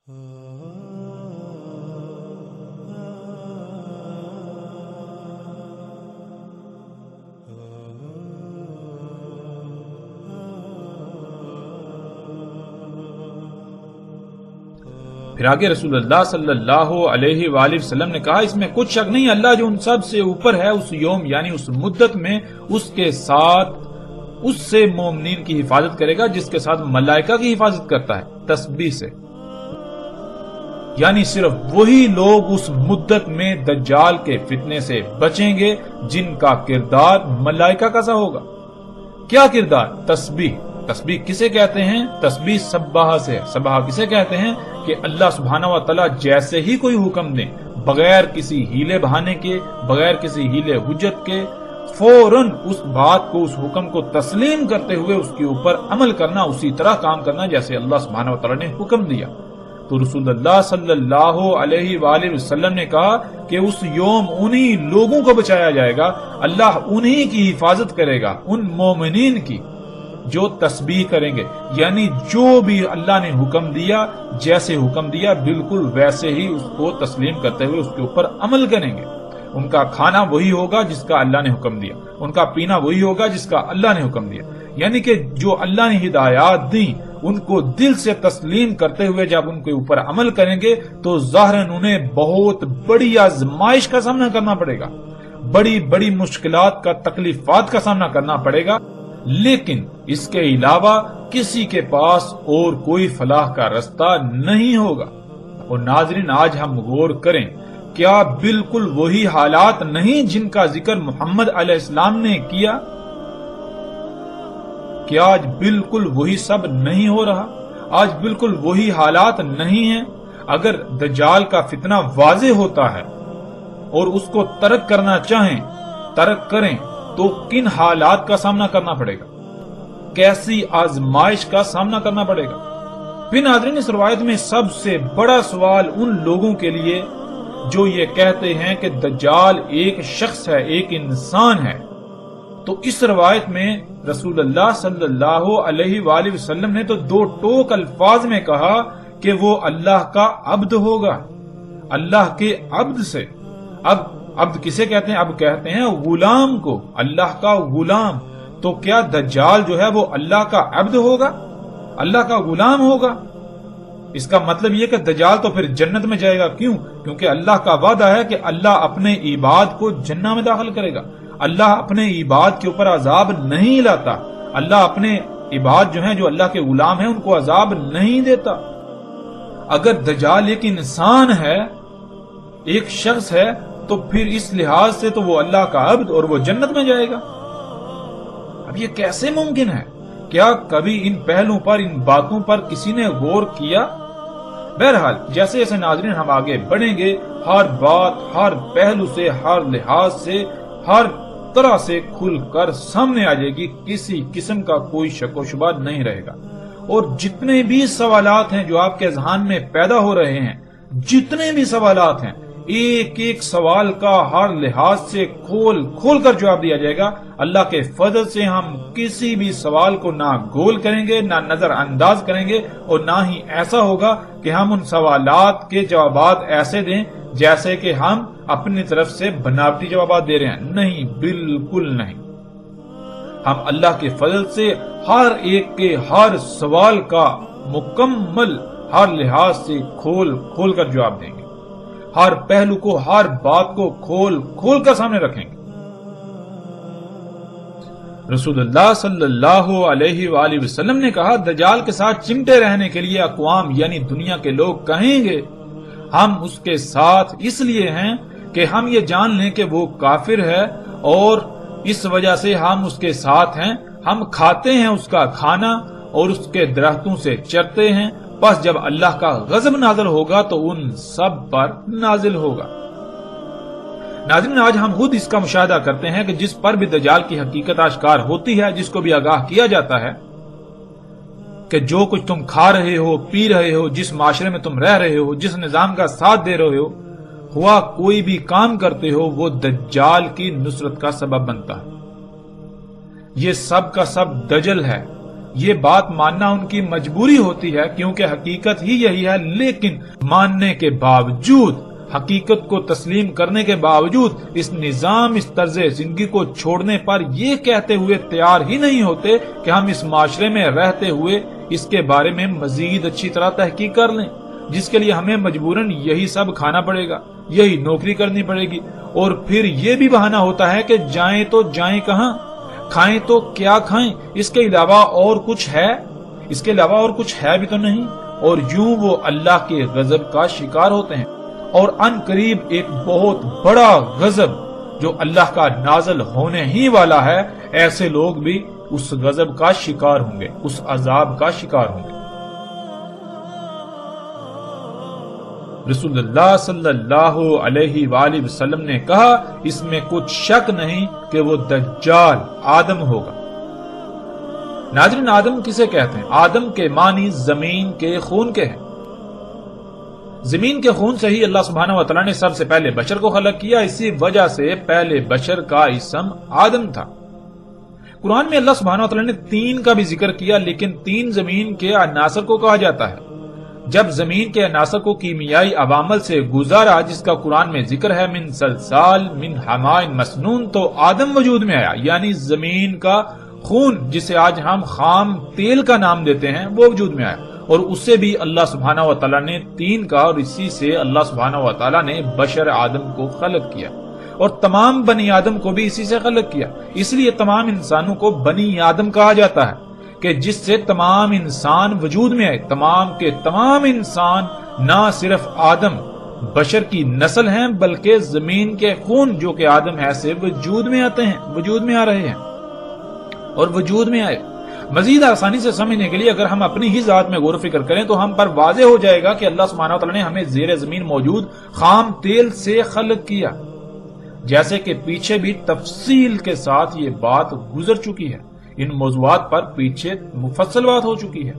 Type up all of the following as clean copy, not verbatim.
پھر آگے رسول اللہ صلی اللہ علیہ وآلہ وسلم نے کہا اس میں کچھ شک نہیں، اللہ جو ان سب سے اوپر ہے اس یوم یعنی اس مدت میں اس کے ساتھ اس سے مومنین کی حفاظت کرے گا جس کے ساتھ ملائکہ کی حفاظت کرتا ہے تسبیح سے، یعنی صرف وہی لوگ اس مدت میں دجال کے فتنے سے بچیں گے جن کا کردار ملائکہ کا سا ہوگا۔ کیا کردار؟ تسبیح۔ تسبیح کسے کہتے ہیں؟ تسبیح سباہ سے ہے۔ سباہ کسے کہتے ہیں؟ کہ اللہ سبحانہ و تعالی جیسے ہی کوئی حکم دیں بغیر کسی ہیلے بہانے کے، بغیر کسی ہیلے حجت کے، فوراً اس بات کو، اس حکم کو تسلیم کرتے ہوئے اس کے اوپر عمل کرنا، اسی طرح کام کرنا جیسے اللہ سبحانہ و تعالی نے حکم دیا۔ تو رسول اللہ صلی اللہ علیہ وآلہ وسلم نے کہا کہ اس یوم انہی لوگوں کو بچایا جائے گا، اللہ انہی کی حفاظت کرے گا، ان مومنین کی جو تسبیح کریں گے، یعنی جو بھی اللہ نے حکم دیا، جیسے حکم دیا بالکل ویسے ہی اس کو تسلیم کرتے ہوئے اس کے اوپر عمل کریں گے۔ ان کا کھانا وہی ہوگا جس کا اللہ نے حکم دیا، ان کا پینا وہی ہوگا جس کا اللہ نے حکم دیا، یعنی کہ جو اللہ نے ہدایات دی ان کو دل سے تسلیم کرتے ہوئے جب ان کے اوپر عمل کریں گے تو ظاہراً انہیں بہت بڑی آزمائش کا سامنا کرنا پڑے گا، بڑی بڑی مشکلات کا، تکلیفات کا سامنا کرنا پڑے گا، لیکن اس کے علاوہ کسی کے پاس اور کوئی فلاح کا رستہ نہیں ہوگا۔ اور ناظرین آج ہم غور کریں، کیا بالکل وہی حالات نہیں جن کا ذکر محمد علیہ السلام نے کیا؟ کیا آج بالکل وہی سب نہیں ہو رہا؟ آج بالکل وہی حالات نہیں ہیں؟ اگر دجال کا فتنہ واضح ہوتا ہے اور اس کو ترک کرنا چاہیں، ترک کریں تو کن حالات کا سامنا کرنا پڑے گا، کیسی آزمائش کا سامنا کرنا پڑے گا۔ پھر ناظرین اس روایت میں سب سے بڑا سوال ان لوگوں کے لیے جو یہ کہتے ہیں کہ دجال ایک شخص ہے، ایک انسان ہے، تو اس روایت میں رسول اللہ صلی اللہ علیہ وآلہ وسلم نے تو دو ٹوک الفاظ میں کہا کہ وہ اللہ کا عبد ہوگا، اللہ کے عبد سے۔ اب عبد کسے کہتے ہیں؟ اب کہتے ہیں غلام کو، اللہ کا غلام۔ تو کیا دجال جو ہے وہ اللہ کا عبد ہوگا، اللہ کا غلام ہوگا؟ اس کا مطلب یہ کہ دجال تو پھر جنت میں جائے گا۔ کیوں؟ کیونکہ اللہ کا وعدہ ہے کہ اللہ اپنے عباد کو جنت میں داخل کرے گا، اللہ اپنے عباد کے اوپر عذاب نہیں لاتا، اللہ اپنے عباد جو ہیں، جو اللہ کے غلام ہیں، ان کو عذاب نہیں دیتا۔ اگر دجال ایک انسان ہے، ایک شخص ہے، تو پھر اس لحاظ سے تو وہ اللہ کا عبد اور وہ جنت میں جائے گا۔ اب یہ کیسے ممکن ہے؟ کیا کبھی ان پہلوؤں پر، ان باتوں پر کسی نے غور کیا؟ بہرحال جیسے جیسے ناظرین ہم آگے بڑھیں گے، ہر بات، ہر پہلو سے، ہر لحاظ سے، ہر طرح سے کھل کر سامنے آ جائے گی، کسی قسم کا کوئی شک و شبہ نہیں رہے گا۔ اور جتنے بھی سوالات ہیں جو آپ کے ذہن میں پیدا ہو رہے ہیں، جتنے بھی سوالات ہیں، ایک ایک سوال کا ہر لحاظ سے کھول کھول کر جواب دیا جائے گا۔ اللہ کے فضل سے ہم کسی بھی سوال کو نہ گول کریں گے، نہ نظر انداز کریں گے، اور نہ ہی ایسا ہوگا کہ ہم ان سوالات کے جوابات ایسے دیں جیسے کہ ہم اپنی طرف سے بناوٹی جوابات دے رہے ہیں۔ نہیں، بالکل نہیں۔ ہم اللہ کے فضل سے ہر ایک کے ہر سوال کا مکمل ہر لحاظ سے کھول کھول کر جواب دیں گے، ہر پہلو کو، ہر بات کو کھول کھول کر سامنے رکھیں گے۔ رسول اللہ صلی اللہ علیہ وآلہ وسلم نے کہا دجال کے ساتھ چمٹے رہنے کے لیے اقوام یعنی دنیا کے لوگ کہیں گے ہم اس کے ساتھ اس لیے ہیں کہ ہم یہ جان لیں کہ وہ کافر ہے اور اس وجہ سے ہم اس کے ساتھ ہیں، ہم کھاتے ہیں اس کا کھانا اور اس کے درختوں سے چرتے ہیں، پس جب اللہ کا غضب نازل ہوگا تو ان سب پر نازل ہوگا۔ ناظرین آج ہم خود اس کا مشاہدہ کرتے ہیں کہ جس پر بھی دجال کی حقیقت آشکار ہوتی ہے، جس کو بھی آگاہ کیا جاتا ہے کہ جو کچھ تم کھا رہے ہو، پی رہے ہو، جس معاشرے میں تم رہ رہے ہو، جس نظام کا ساتھ دے رہے ہو، ہوا کوئی بھی کام کرتے ہو، وہ دجال کی نصرت کا سبب بنتا ہے۔ یہ سب کا سب دجل ہے، یہ بات ماننا ان کی مجبوری ہوتی ہے کیونکہ حقیقت ہی یہی ہے، لیکن ماننے کے باوجود، حقیقت کو تسلیم کرنے کے باوجود اس نظام، اس طرز زندگی کو چھوڑنے پر یہ کہتے ہوئے تیار ہی نہیں ہوتے کہ ہم اس معاشرے میں رہتے ہوئے اس کے بارے میں مزید اچھی طرح تحقیق کر لیں، جس کے لیے ہمیں مجبوراً یہی سب کھانا پڑے گا، یہی نوکری کرنی پڑے گی، اور پھر یہ بھی بہانہ ہوتا ہے کہ جائیں تو جائیں کہاں، کھائیں تو کیا کھائیں، اس کے علاوہ اور کچھ ہے؟ اس کے علاوہ اور کچھ ہے بھی تو نہیں، اور یوں وہ اللہ کے غضب کا شکار ہوتے ہیں، اور ان قریب ایک بہت بڑا غضب جو اللہ کا نازل ہونے ہی والا ہے، ایسے لوگ بھی اس غضب کا شکار ہوں گے، اس عذاب کا شکار ہوں گے۔ رسول اللہ صلی اللہ علیہ وآلہ وسلم نے کہا، اس میں کچھ شک نہیں کہ وہ دجال آدم ہوگا۔ ناظرین، آدم کسے کہتے ہیں؟ آدم کے معنی زمین کے خون کے ہیں۔ زمین کے خون سے ہی اللہ سبحانہ و تعالیٰ نے سب سے پہلے بشر کو خلق کیا، اسی وجہ سے پہلے بشر کا اسم آدم تھا۔ قرآن میں اللہ سبحانہ و تعالیٰ نے تین کا بھی ذکر کیا، لیکن تین زمین کے عناصر کو کہا جاتا ہے۔ جب زمین کے عناصر کو کیمیائی عوامل سے گزارا، جس کا قرآن میں ذکر ہے، من سلسال من حماء مسنون، تو آدم وجود میں آیا، یعنی زمین کا خون جسے آج ہم خام تیل کا نام دیتے ہیں، وہ وجود میں آیا، اور اس سے بھی اللہ سبحانہ و تعالیٰ نے تین کا، اور اسی سے اللہ سبحانہ و تعالیٰ نے بشر آدم کو خلق کیا، اور تمام بنی آدم کو بھی اسی سے خلق کیا۔ اس لیے تمام انسانوں کو بنی آدم کہا جاتا ہے کہ جس سے تمام انسان وجود میں آئے۔ تمام کے تمام انسان نہ صرف آدم بشر کی نسل ہیں، بلکہ زمین کے خون جو کہ آدم ہے سے وجود میں آتے ہیں، وجود میں آ رہے ہیں اور وجود میں آئے۔ مزید آسانی سے سمجھنے کے لیے اگر ہم اپنی ہی ذات میں غور و فکر کریں تو ہم پر واضح ہو جائے گا کہ اللہ سبحانہ وتعالی نے ہمیں زیر زمین موجود خام تیل سے خلق کیا، جیسے کہ پیچھے بھی تفصیل کے ساتھ یہ بات گزر چکی ہے، ان موضوعات پر پیچھے مفصل بات ہو چکی ہے۔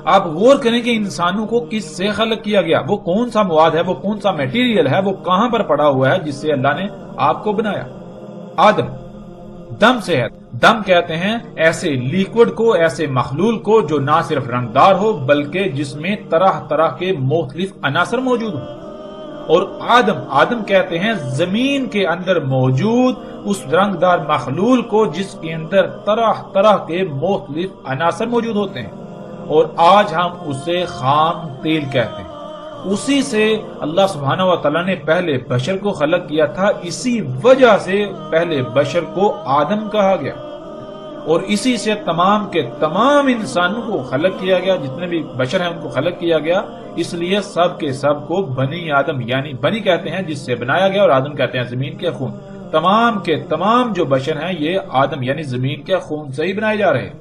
آپ غور کریں کہ انسانوں کو کس سے خلق کیا گیا، وہ کون سا مواد ہے، وہ کون سا میٹیریل ہے، وہ کہاں پر پڑا ہوا ہے جس سے اللہ نے آپ کو بنایا۔ آدم دم سے ہے۔ دم کہتے ہیں ایسے لیکوڈ کو، ایسے مخلول کو جو نہ صرف رنگدار ہو بلکہ جس میں طرح طرح کے مختلف عناصر موجود ہوں، اور آدم کہتے ہیں زمین کے اندر موجود اس رنگدار مخلول کو جس کے اندر طرح طرح کے مختلف عناصر موجود ہوتے ہیں، اور آج ہم اسے خام تیل کہتے ہیں۔ اسی سے اللہ سبحانہ و تعالیٰ نے پہلے بشر کو خلق کیا تھا، اسی وجہ سے پہلے بشر کو آدم کہا گیا، اور اسی سے تمام کے تمام انسانوں کو خلق کیا گیا، جتنے بھی بشر ہیں ان کو خلق کیا گیا۔ اس لیے سب کے سب کو بنی آدم، یعنی بنی کہتے ہیں جس سے بنایا گیا، اور آدم کہتے ہیں زمین کے خون۔ تمام کے تمام جو بشر ہیں یہ آدم یعنی زمین کے خون سے ہی بنائے جا رہے ہیں۔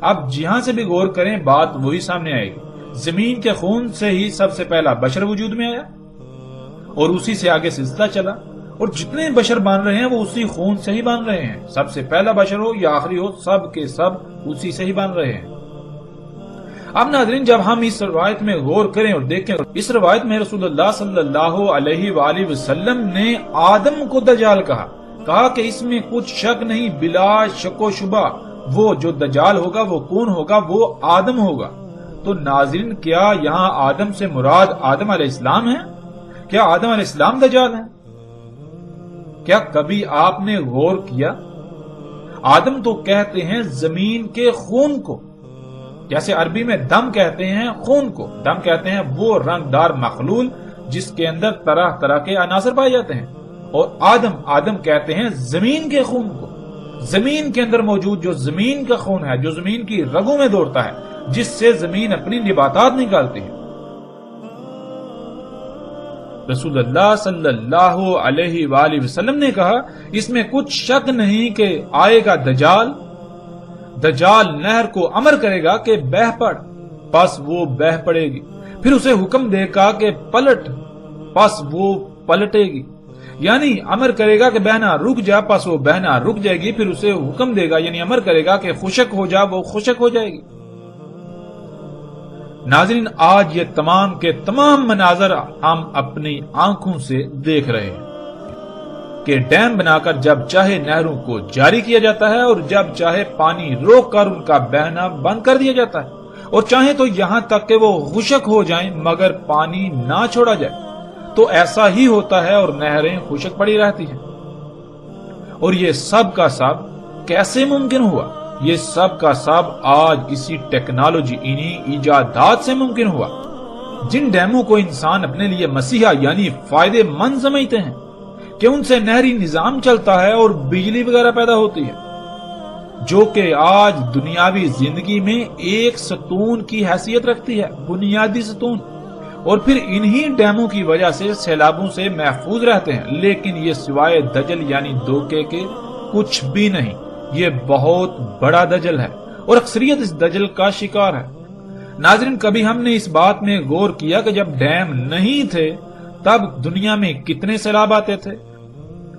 اب جہاں سے بھی غور کریں بات وہی سامنے آئے گی، زمین کے خون سے ہی سب سے پہلا بشر وجود میں آیا، اور اسی سے آگے سلسلہ چلا، اور جتنے بشر بن رہے ہیں وہ اسی خون سے ہی بن رہے ہیں، سب سے پہلا بشر ہو یا آخری ہو، سب کے سب اسی سے ہی بن رہے ہیں۔ اب ناظرین، جب ہم اس روایت میں غور کریں اور دیکھیں، اس روایت میں رسول اللہ صلی اللہ علیہ وآلہ وسلم نے آدم کو دجال کہا کہ اس میں کچھ شک نہیں، بلا شک و شبہ وہ جو دجال ہوگا وہ کون ہوگا؟ وہ آدم ہوگا۔ تو ناظرین، کیا یہاں آدم سے مراد آدم علیہ السلام ہے؟ کیا آدم علیہ السلام دجال ہیں؟ کیا کبھی آپ نے غور کیا؟ آدم تو کہتے ہیں زمین کے خون کو، جیسے عربی میں دم کہتے ہیں خون کو، دم کہتے ہیں وہ رنگدار مخلول جس کے اندر طرح طرح کے عناصر پائے جاتے ہیں، اور آدم کہتے ہیں زمین کے خون کو، زمین کے اندر موجود جو زمین کا خون ہے، جو زمین کی رگوں میں دوڑتا ہے، جس سے زمین اپنی نباتات نکالتی ہے۔ رسول اللہ صلی اللہ علیہ وآلہ وسلم نے کہا اس میں کچھ شک نہیں کہ آئے گا دجال نہر کو امر کرے گا کہ بہہ پڑ، پس وہ بہہ پڑے گی، پھر اسے حکم دے گا کہ پلٹ، پس وہ پلٹے گی، یعنی امر کرے گا کہ بہنا رک جا، پس وہ بہنا رک جائے گی، پھر اسے حکم دے گا یعنی امر کرے گا کہ خشک ہو جا، وہ خشک ہو جائے گی۔ ناظرین، آج یہ تمام کے تمام مناظر ہم اپنی آنکھوں سے دیکھ رہے ہیں کہ ڈیم بنا کر جب چاہے نہروں کو جاری کیا جاتا ہے اور جب چاہے پانی روک کر ان کا بہنا بند کر دیا جاتا ہے، اور چاہے تو یہاں تک کہ وہ خشک ہو جائیں مگر پانی نہ چھوڑا جائے۔ تو ایسا ہی ہوتا ہے اور نہریں خشک پڑی رہتی ہیں۔ اور یہ سب کا سب کیسے ممکن ہوا؟ یہ سب کا سب آج اسی ٹیکنالوجی، انہی ایجادات سے ممکن ہوا۔ جن ڈیموں کو انسان اپنے لیے مسیحا یعنی فائدے مند سمجھتے ہیں کہ ان سے نہری نظام چلتا ہے اور بجلی وغیرہ پیدا ہوتی ہے، جو کہ آج دنیاوی زندگی میں ایک ستون کی حیثیت رکھتی ہے، بنیادی ستون، اور پھر انہی ڈیموں کی وجہ سے سیلابوں سے محفوظ رہتے ہیں، لیکن یہ سوائے دجل یعنی دھوکے کے کچھ بھی نہیں۔ یہ بہت بڑا دجل ہے اور اکثریت اس دجل کا شکار ہے۔ ناظرین، کبھی ہم نے اس بات میں غور کیا کہ جب ڈیم نہیں تھے تب دنیا میں کتنے سیلاب آتے تھے،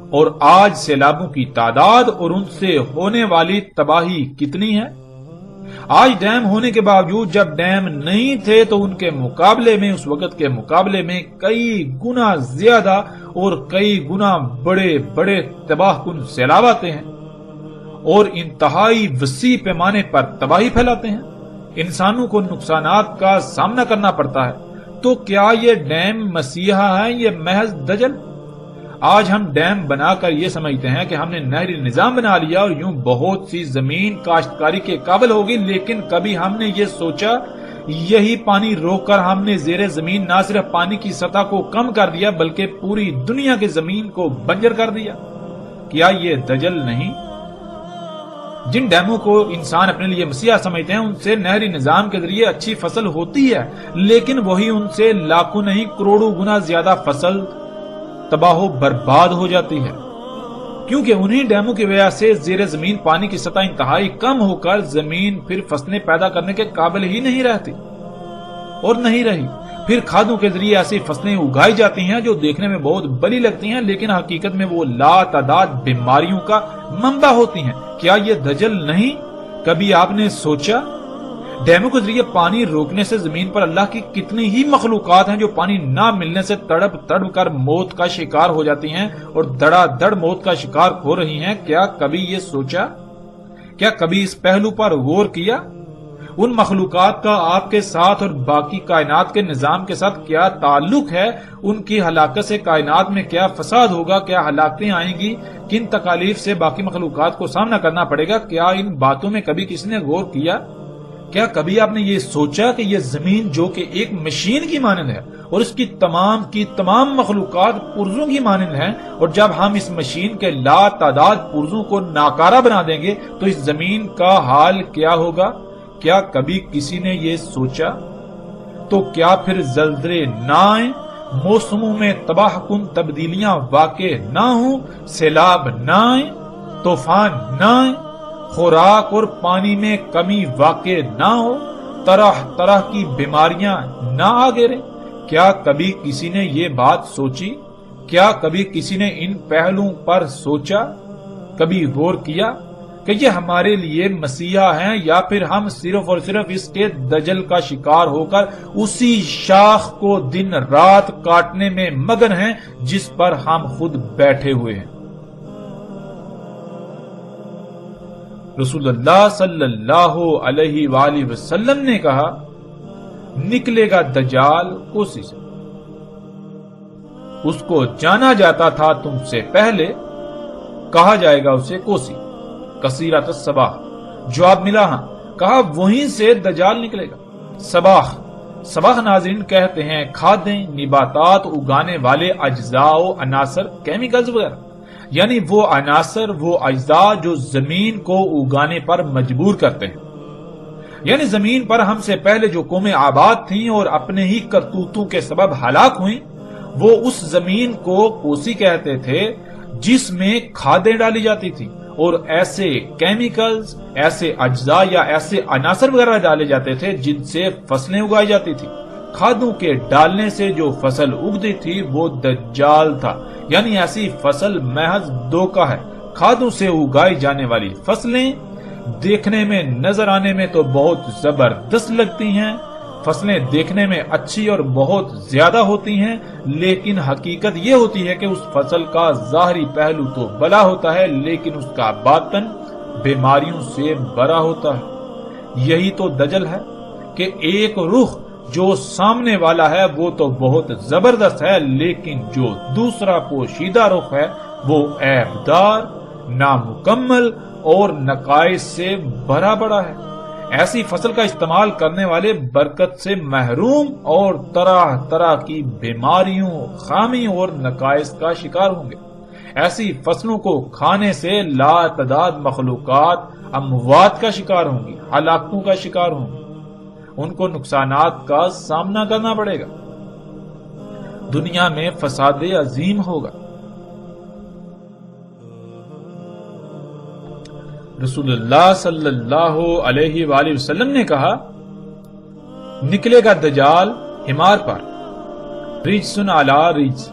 اور آج سیلابوں کی تعداد اور ان سے ہونے والی تباہی کتنی ہے؟ آج ڈیم ہونے کے باوجود جب ڈیم نہیں تھے تو ان کے مقابلے میں، اس وقت کے مقابلے میں کئی گنا زیادہ اور کئی گنا بڑے بڑے تباہ کن سیلاب آتے ہیں اور انتہائی وسیع پیمانے پر تباہی پھیلاتے ہیں، انسانوں کو نقصانات کا سامنا کرنا پڑتا ہے۔ تو کیا یہ ڈیم مسیحا ہے، یہ محض دجل؟ آج ہم ڈیم بنا کر یہ سمجھتے ہیں کہ ہم نے نہری نظام بنا لیا اور یوں بہت سی زمین کاشتکاری کے قابل ہوگی، لیکن کبھی ہم نے یہ سوچا یہی پانی روک کر ہم نے زیر زمین نہ صرف پانی کی سطح کو کم کر دیا بلکہ پوری دنیا کی زمین کو بنجر کر دیا؟ کیا یہ دجل نہیں؟ جن ڈیموں کو انسان اپنے لیے مسیحا سمجھتے ہیں ان سے نہری نظام کے ذریعے اچھی فصل ہوتی ہے، لیکن وہی ان سے لاکھوں نہیں کروڑوں گنا زیادہ فصل تباہ و برباد ہو جاتی ہے، کیونکہ انہی ڈیموں کی وجہ سے زیر زمین پانی کی سطح انتہائی کم ہو کر زمین پھر فصلیں پیدا کرنے کے قابل ہی نہیں رہتی اور نہیں رہی۔ پھر کھادوں کے ذریعے ایسی فصلیں اگائی جاتی ہیں جو دیکھنے میں بہت بڑی لگتی ہیں، لیکن حقیقت میں وہ لا تعداد بیماریوں کا منبع ہوتی ہیں۔ کیا یہ دجل نہیں؟ کبھی آپ نے سوچا ڈیموں کے ذریعے پانی روکنے سے زمین پر اللہ کی کتنی ہی مخلوقات ہیں جو پانی نہ ملنے سے تڑپ تڑپ کر موت کا شکار ہو جاتی ہیں اور دڑا دڑ موت کا شکار ہو رہی ہیں؟ کیا کبھی یہ سوچا؟ کیا کبھی اس پہلو پر غور کیا؟ ان مخلوقات کا آپ کے ساتھ اور باقی کائنات کے نظام کے ساتھ کیا تعلق ہے؟ ان کی ہلاکت سے کائنات میں کیا فساد ہوگا؟ کیا ہلاکتیں آئیں گی؟ کن تکالیف سے باقی مخلوقات کو سامنا کرنا پڑے گا؟ کیا ان باتوں میں کبھی کسی نے غور کیا؟ کیا کبھی آپ نے یہ سوچا کہ یہ زمین جو کہ ایک مشین کی مانند ہے اور اس کی تمام مخلوقات پرزوں کی مانند ہیں، اور جب ہم اس مشین کے لا تعداد پرزوں کو ناکارہ بنا دیں گے تو اس زمین کا حال کیا ہوگا؟ کیا کبھی کسی نے یہ سوچا؟ تو کیا پھر زلزلے نہ آئیں، موسموں میں تباہ کن تبدیلیاں واقع نہ ہوں، سیلاب نہ آئیں، طوفان نہ آئیں، خوراک اور پانی میں کمی واقع نہ ہو، طرح طرح کی بیماریاں نہ آ گریں؟ کیا کبھی کسی نے یہ بات سوچی؟ کیا کبھی کسی نے ان پہلوؤں پر سوچا؟ کبھی غور کیا کہ یہ ہمارے لیے مسیحا ہیں یا پھر ہم صرف اور صرف اس کے دجل کا شکار ہو کر اسی شاخ کو دن رات کاٹنے میں مگن ہیں جس پر ہم خود بیٹھے ہوئے ہیں؟ رسول اللہ صلی اللہ علیہ وآلہ وسلم نے کہا، نکلے گا دجال کوسی سے، اس کو جانا جاتا تھا تم سے پہلے، کہا جائے گا اسے کوسی، کثیرۃ الصباح۔ جواب ملا ہاں، کہا وہیں سے دجال نکلے گا۔ صباح ناظرین کہتے ہیں کھادیں، نباتات اگانے والے اجزاء و عناصر، کیمیکلز وغیرہ، یعنی وہ عناصر، وہ اجزاء جو زمین کو اگانے پر مجبور کرتے ہیں۔ یعنی زمین پر ہم سے پہلے جو قومیں آباد تھیں اور اپنے ہی کرتوتوں کے سبب ہلاک ہوئیں، وہ اس زمین کو کوسی کہتے تھے جس میں کھادیں ڈالی جاتی تھی اور ایسے کیمیکلز، ایسے اجزاء یا ایسے عناصر وغیرہ ڈالے جاتے تھے جن سے فصلیں اگائی جاتی تھی۔ کھادوں کے ڈالنے سے جو فصل اگتی تھی وہ دجال تھا، یعنی ایسی فصل محض دھوکہ ہے۔ کھادوں سے اگائی جانے والی فصلیں دیکھنے میں، نظر آنے میں تو بہت زبردست لگتی ہیں، فصلیں دیکھنے میں اچھی اور بہت زیادہ ہوتی ہیں، لیکن حقیقت یہ ہوتی ہے کہ اس فصل کا ظاہری پہلو تو بھلا ہوتا ہے، لیکن اس کا باطن بیماریوں سے بھرا ہوتا ہے۔ یہی تو دجل ہے کہ ایک رخ جو سامنے والا ہے وہ تو بہت زبردست ہے، لیکن جو دوسرا پوشیدہ رخ ہے وہ عیبدار، نامکمل اور نقائص سے بھرا پڑا ہے۔ ایسی فصل کا استعمال کرنے والے برکت سے محروم اور طرح طرح کی بیماریوں، خامیوں اور نقائص کا شکار ہوں گے۔ ایسی فصلوں کو کھانے سے لا تعداد مخلوقات اموات کا شکار ہوں گی، ہلاکتوں کا شکار ہوں گی، ان کو نقصانات کا سامنا کرنا پڑے گا، دنیا میں فساد عظیم ہوگا۔ رسول اللہ صلی اللہ علیہ وآلہ وسلم نے کہا، نکلے گا دجال حمار پر، رجسن علی رجس۔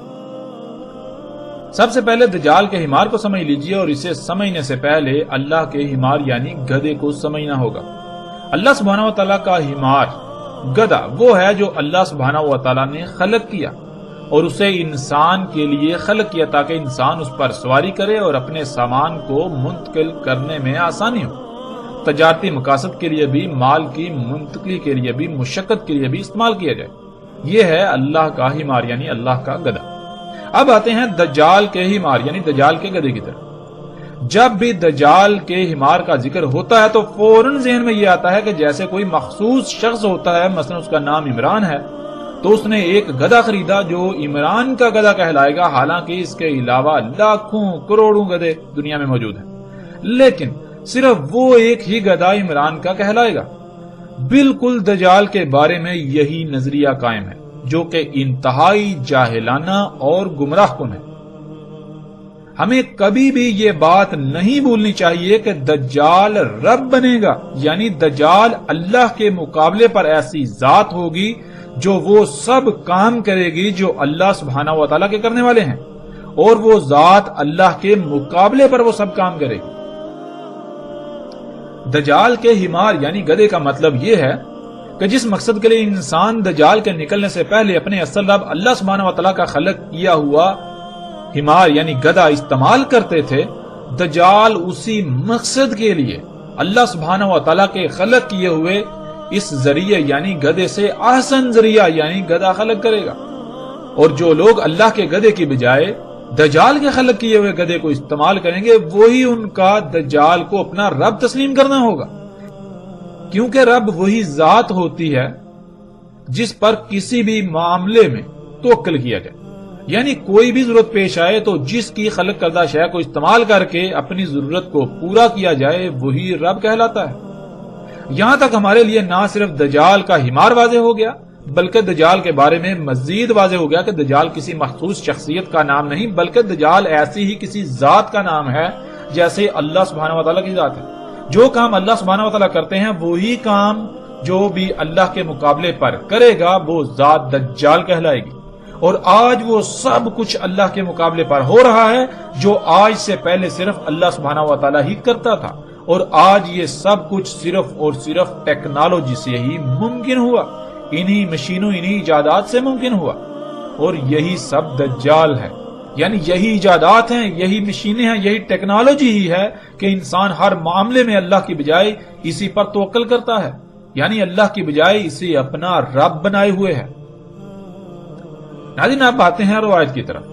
سب سے پہلے دجال کے حمار کو سمجھ لیجئے، اور اسے سمجھنے سے پہلے اللہ کے حمار یعنی گدھے کو سمجھنا ہوگا۔ اللہ سبحانہ و تعالیٰ کا حمار، گدھا، وہ ہے جو اللہ سبحانہ و تعالیٰ نے خلق کیا اور اسے انسان کے لیے خلق کیا تاکہ انسان اس پر سواری کرے اور اپنے سامان کو منتقل کرنے میں آسانی ہو، تجارتی مقاصد کے لیے بھی، مال کی منتقلی کے لیے بھی، مشقت کے لیے بھی استعمال کیا جائے۔ یہ ہے اللہ کا حمار یعنی اللہ کا گدھا۔ اب آتے ہیں دجال کے حمار یعنی دجال کے گدھے کی طرف۔ جب بھی دجال کے حمار کا ذکر ہوتا ہے تو فوراً ذہن میں یہ آتا ہے کہ جیسے کوئی مخصوص شخص ہوتا ہے، مثلا اس کا نام عمران ہے، تو اس نے ایک گدھا خریدا جو عمران کا گدھا کہلائے گا، حالانکہ اس کے علاوہ لاکھوں کروڑوں گدھے دنیا میں موجود ہیں، لیکن صرف وہ ایک ہی گدھا عمران کا کہلائے گا۔ بالکل دجال کے بارے میں یہی نظریہ قائم ہے، جو کہ انتہائی جاہلانہ اور گمراہ کن ہے۔ ہمیں کبھی بھی یہ بات نہیں بھولنی چاہیے کہ دجال رب بنے گا، یعنی دجال اللہ کے مقابلے پر ایسی ذات ہوگی جو وہ سب کام کرے گی جو اللہ سبحانہ و تعالیٰ کے کرنے والے ہیں، اور وہ ذات اللہ کے مقابلے پر وہ سب کام کرے گی۔ دجال کے حمار یعنی گدھے کا مطلب یہ ہے کہ جس مقصد کے لیے انسان دجال کے نکلنے سے پہلے اپنے اصل رب اللہ سبحانہ و تعالیٰ کا خلق کیا ہوا حمار یعنی گدھا استعمال کرتے تھے، دجال اسی مقصد کے لیے اللہ سبحانہ و تعالیٰ کے خلق کیے ہوئے اس ذریعے یعنی گدھے سے احسن ذریعہ یعنی گدھا خلق کرے گا، اور جو لوگ اللہ کے گدھے کی بجائے دجال کے خلق کیے ہوئے گدھے کو استعمال کریں گے، وہی ان کا دجال کو اپنا رب تسلیم کرنا ہوگا، کیونکہ رب وہی ذات ہوتی ہے جس پر کسی بھی معاملے میں توکل کیا جائے، یعنی کوئی بھی ضرورت پیش آئے تو جس کی خلق کردہ شے کو استعمال کر کے اپنی ضرورت کو پورا کیا جائے وہی رب کہلاتا ہے۔ یہاں تک ہمارے لیے نہ صرف دجال کا حمار واضح ہو گیا، بلکہ دجال کے بارے میں مزید واضح ہو گیا کہ دجال کسی مخصوص شخصیت کا نام نہیں، بلکہ دجال ایسی ہی کسی ذات کا نام ہے جیسے اللہ سبحانہ و تعالیٰ کی ذات ہے۔ جو کام اللہ سبحانہ و تعالیٰ کرتے ہیں وہی کام جو بھی اللہ کے مقابلے پر کرے گا وہ ذات دجال کہلائے گی، اور آج وہ سب کچھ اللہ کے مقابلے پر ہو رہا ہے جو آج سے پہلے صرف اللہ سبحانہ و تعالیٰ ہی کرتا تھا، اور آج یہ سب کچھ صرف اور صرف ٹیکنالوجی سے ہی ممکن ہوا، انہی مشینوں انہی ایجادات سے ممکن ہوا، اور یہی سب دجال ہے، یعنی یہی ایجادات ہیں، یہی مشینیں ہیں، یہی ٹیکنالوجی ہی ہے کہ انسان ہر معاملے میں اللہ کی بجائے اسی پر توکل کرتا ہے، یعنی اللہ کی بجائے اسے اپنا رب بنائے ہوئے ہے۔ ناظرین، آپ آتے ہیں روایت کی طرف۔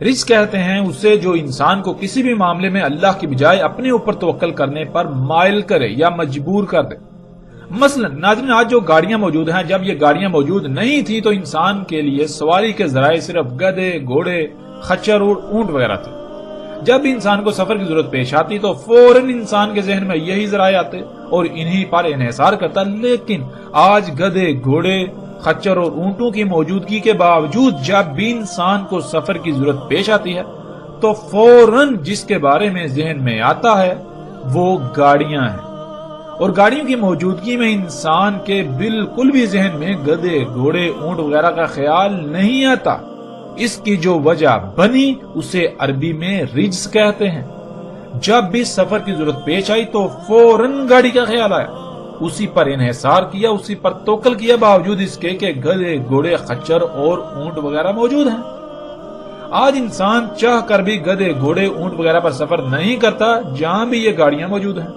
رجس کہتے ہیں اسے جو انسان کو کسی بھی معاملے میں اللہ کی بجائے اپنے اوپر توکل کرنے پر مائل کرے یا مجبور کر دے۔ مثلا ناظرین، آج جو گاڑیاں موجود ہیں، جب یہ گاڑیاں موجود نہیں تھی تو انسان کے لیے سواری کے ذرائع صرف گدھے، گھوڑے، خچر اور اونٹ وغیرہ تھے۔ جب انسان کو سفر کی ضرورت پیش آتی تو فوراً انسان کے ذہن میں یہی ذرائع آتے اور انہی پر انحصار کرتا، لیکن آج گدھے، گھوڑے، خچر اور اونٹوں کی موجودگی کے باوجود جب بھی انسان کو سفر کی ضرورت پیش آتی ہے تو فوراً جس کے بارے میں ذہن میں آتا ہے وہ گاڑیاں ہیں، اور گاڑیوں کی موجودگی میں انسان کے بالکل بھی ذہن میں گدھے، گھوڑے، اونٹ وغیرہ کا خیال نہیں آتا۔ اس کی جو وجہ بنی اسے عربی میں رجس کہتے ہیں۔ جب بھی سفر کی ضرورت پیش آئی تو فوراً گاڑی کا خیال آیا، اسی پر انحصار کیا، اسی پر توکل کیا، باوجود اس کے کہ گدھے، گھوڑے، خچر اور اونٹ وغیرہ موجود ہیں۔ آج انسان چاہ کر بھی گدھے، گھوڑے، اونٹ وغیرہ پر سفر نہیں کرتا جہاں بھی یہ گاڑیاں موجود ہیں۔